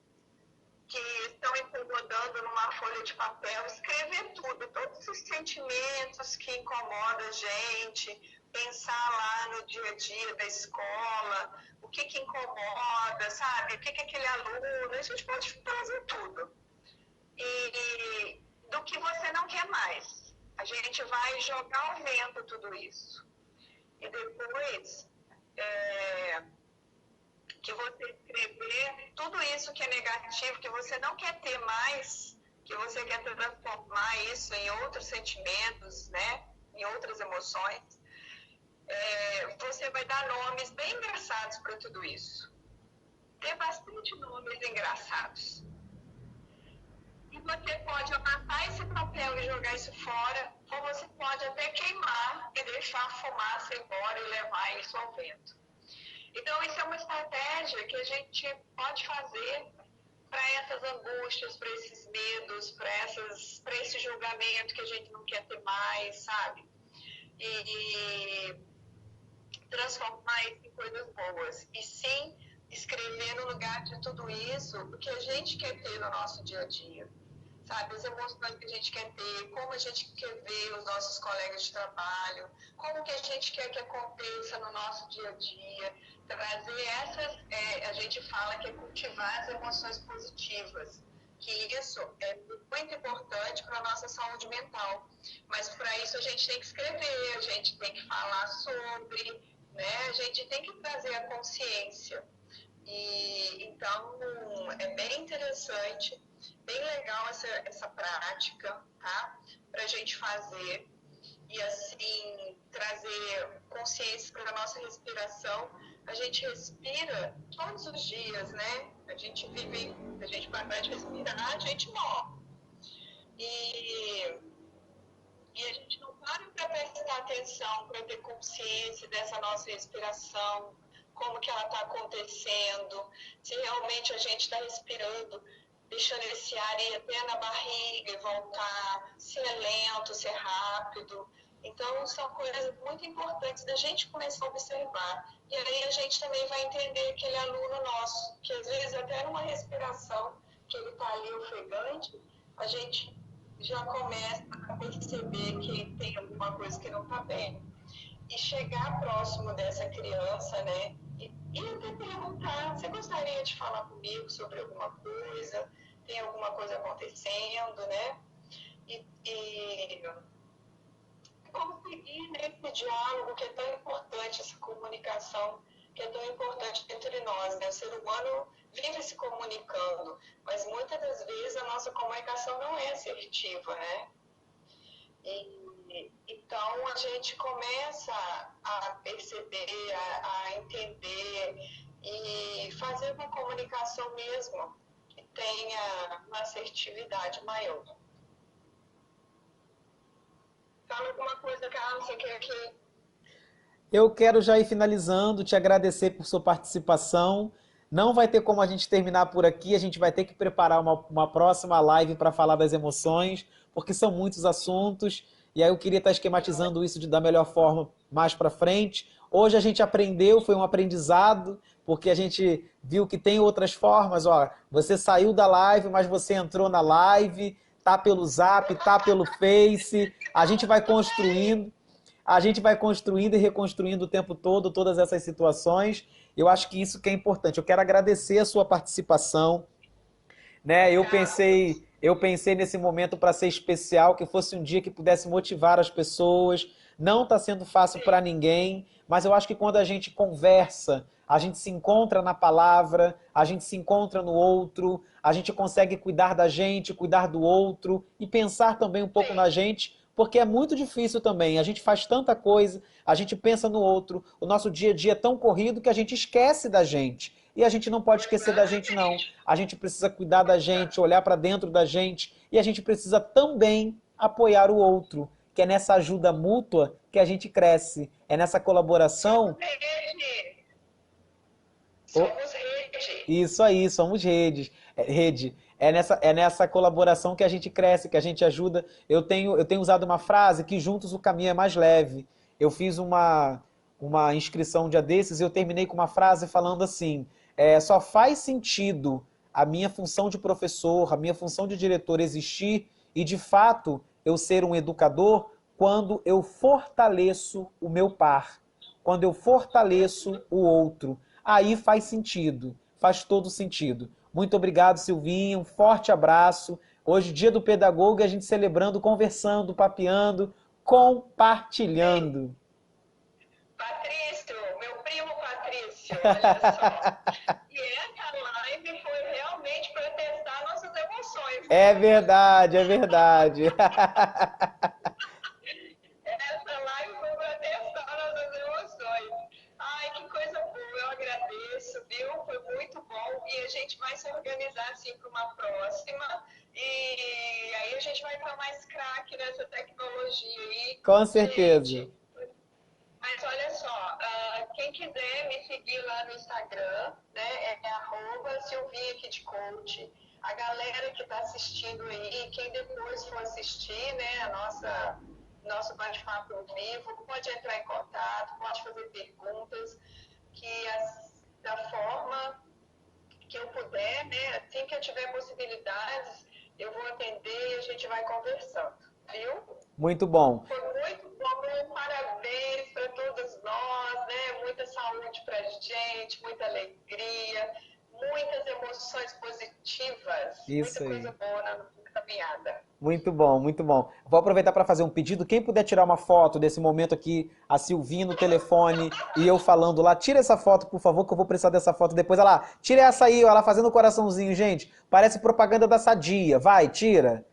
que estão incomodando numa folha de papel, escrever tudo, todos os sentimentos que incomodam a gente, pensar lá no dia a dia da escola, o que incomoda, sabe? O que aquele aluno, a gente pode trazer tudo. E do que você não quer mais. A gente vai jogar ao vento tudo isso. E depois que você escrever tudo isso que é negativo, que você não quer ter mais, que você quer transformar isso em outros sentimentos, né? Em outras emoções, você vai dar nomes bem engraçados para tudo isso. Ter bastante nomes engraçados. E você pode amassar esse papel e jogar isso fora, ou você pode até queimar e deixar a fumaça embora e levar isso ao vento. Então, isso é uma estratégia que a gente pode fazer para essas angústias, para esses medos, para esse julgamento que a gente não quer ter mais, sabe? E transformar isso em coisas boas. E sim, escrever no lugar de tudo isso o que a gente quer ter no nosso dia a dia. Sabe, as emoções que a gente quer ter, como a gente quer ver os nossos colegas de trabalho, como que a gente quer que aconteça no nosso dia a dia, trazer essas, a gente fala que é cultivar as emoções positivas, que isso é muito importante para a nossa saúde mental, mas para isso a gente tem que escrever, a gente tem que falar sobre, né, a gente tem que trazer a consciência, e então é bem interessante, bem legal essa prática, tá? Para a gente fazer e assim trazer consciência para a nossa respiração. A gente respira todos os dias, né? A gente vive, a gente parar de respirar, a gente morre. E a gente não para prestar atenção, para ter consciência dessa nossa respiração, como que ela está acontecendo, se realmente a gente está respirando, deixando esse ar ir até na barriga e voltar, se é lento, se é rápido. Então, são coisas muito importantes da gente começar a observar. E aí a gente também vai entender aquele aluno nosso, que às vezes até numa respiração, que ele está ali ofegante, a gente já começa a perceber que tem alguma coisa que não está bem. E chegar próximo dessa criança, né? E até perguntar, você gostaria de falar comigo sobre alguma coisa? Tem alguma coisa acontecendo, né? E conseguir nesse diálogo que é tão importante, essa comunicação que é tão importante entre nós, né? O ser humano vive se comunicando, mas muitas das vezes a nossa comunicação não é assertiva, né? Então a gente começa a perceber, a entender e fazer uma comunicação mesmo que tenha uma assertividade maior. Fala alguma coisa, Carlos, você quer que... Eu quero já ir finalizando, te agradecer por sua participação. Não vai ter como a gente terminar por aqui, a gente vai ter que preparar uma próxima live para falar das emoções, porque são muitos assuntos, e aí eu queria estar esquematizando isso da melhor forma mais para frente. Hoje a gente aprendeu, foi um aprendizado, porque a gente viu que tem outras formas. Ó, você saiu da live, mas você entrou na live, tá pelo Zap, tá pelo Face, a gente vai construindo. A gente vai construindo e reconstruindo o tempo todo todas essas situações. Eu acho que isso que é importante. Eu quero agradecer a sua participação, né? Eu pensei nesse momento para ser especial, que fosse um dia que pudesse motivar as pessoas. Não está sendo fácil para ninguém, mas eu acho que quando a gente conversa, a gente se encontra na palavra, a gente se encontra no outro, a gente consegue cuidar da gente, cuidar do outro e pensar também um pouco na gente, porque é muito difícil também. A gente faz tanta coisa, a gente pensa no outro, o nosso dia a dia é tão corrido que a gente esquece da gente. E a gente não pode esquecer da gente, não. A gente precisa cuidar da gente, olhar para dentro da gente, e a gente precisa também apoiar o outro, que é nessa ajuda mútua que a gente cresce. É nessa colaboração... Somos rede. Isso aí, somos redes. Rede. É nessa colaboração que a gente cresce, que a gente ajuda. Eu tenho usado uma frase que juntos o caminho é mais leve. Eu fiz uma inscrição um dia desses e eu terminei com uma frase falando assim, só faz sentido a minha função de professor, a minha função de diretor existir e, de fato, eu ser um educador quando eu fortaleço o meu par, quando eu fortaleço o outro. Aí faz sentido, faz todo sentido. Muito obrigado, Silvinha, um forte abraço. Hoje, dia do pedagogo, a gente celebrando, conversando, papeando, compartilhando. Patrício, meu primo Patrício, olha só. E essa live foi realmente para testar nossas emoções. É verdade, é verdade. Essa live foi para testar nossas emoções. Ai, que coisa boa, eu agradeço, viu? Foi muito bom. E a gente vai se organizar assim para uma próxima. E aí a gente vai estar mais craque nessa tecnologia aí. Com certeza. Gente, mas olha só, quem quiser me seguir lá no Instagram, né, é @SilvinhaKidCoach. A galera que está assistindo aí, quem depois for assistir, né, nosso bate-papo ao vivo, pode entrar em contato, pode fazer perguntas, que da forma que eu puder, né, assim que eu tiver possibilidades, eu vou atender e a gente vai conversando, viu? Muito bom. Foi muito bom, parabéns para todos nós, né? Muita saúde para a gente, muita alegria, muitas emoções positivas, Isso muita aí. coisa boa na caminhada. Muito bom, muito bom. Vou aproveitar para fazer um pedido. Quem puder tirar uma foto desse momento aqui, a Silvinha no telefone e eu falando lá, tira essa foto, por favor, que eu vou precisar dessa foto depois. Olha lá, tira essa aí, olha lá, fazendo um coraçãozinho, gente. Parece propaganda da Sadia. Vai, tira.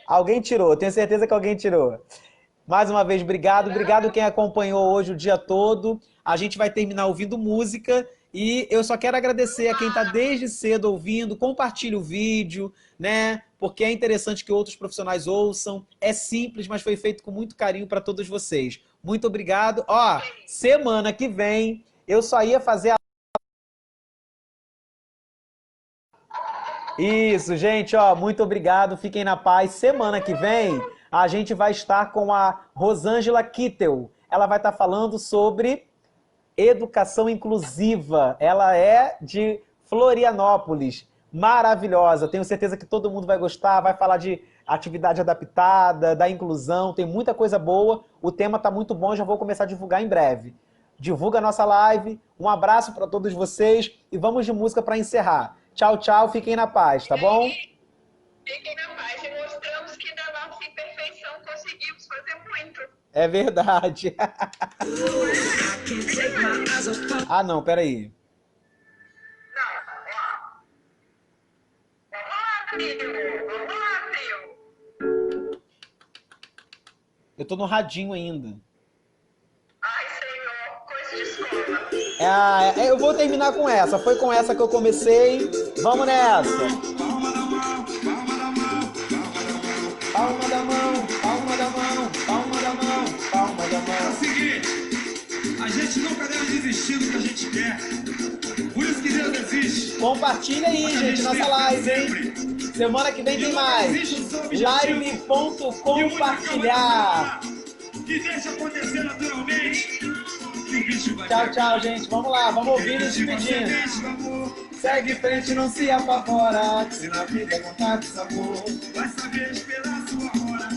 Alguém tirou, tenho certeza que alguém tirou. Mais uma vez, obrigado. Obrigado quem acompanhou hoje o dia todo. A gente vai terminar ouvindo música e eu só quero agradecer a quem está desde cedo ouvindo. Compartilhe o vídeo, né? Porque é interessante que outros profissionais ouçam. É simples, mas foi feito com muito carinho para todos vocês. Muito obrigado. Ó, semana que vem eu só ia fazer a... Isso, gente, ó, muito obrigado. Fiquem na paz. Semana que vem a gente vai estar com a Rosângela Kittel. Ela vai estar falando sobre educação inclusiva. Ela é de Florianópolis. Maravilhosa. Tenho certeza que todo mundo vai gostar. Vai falar de atividade adaptada, da inclusão. Tem muita coisa boa. O tema está muito bom. Já vou começar a divulgar em breve. Divulga a nossa live. Um abraço para todos vocês. E vamos de música para encerrar. Tchau, tchau. Fiquem na paz, tá bom? Fiquem na paz e mostramos que da nossa imperfeição conseguimos fazer muito. É verdade. Ah, não, peraí. Vamos lá, Trio. Eu tô no radinho ainda. Ai, Senhor, coisa de escola. Eu vou terminar com essa. Foi com essa que eu comecei. Vamos nessa. Palma da mão, palma da mão, palma da mão, palma da mão. É o seguinte, a gente nunca deve desistir do que a gente quer. Por isso que Deus existe. Compartilha aí, gente, nossa live, hein? Semana que vem tem mais. Live.compartilhar. Que deixa acontecer naturalmente. Tchau, tchau, gente. Vamos lá, vamos ouvir e despedindo. Segue em frente, não se apavora. Se na vida é vontade e sabor, vai saber esperar sua hora.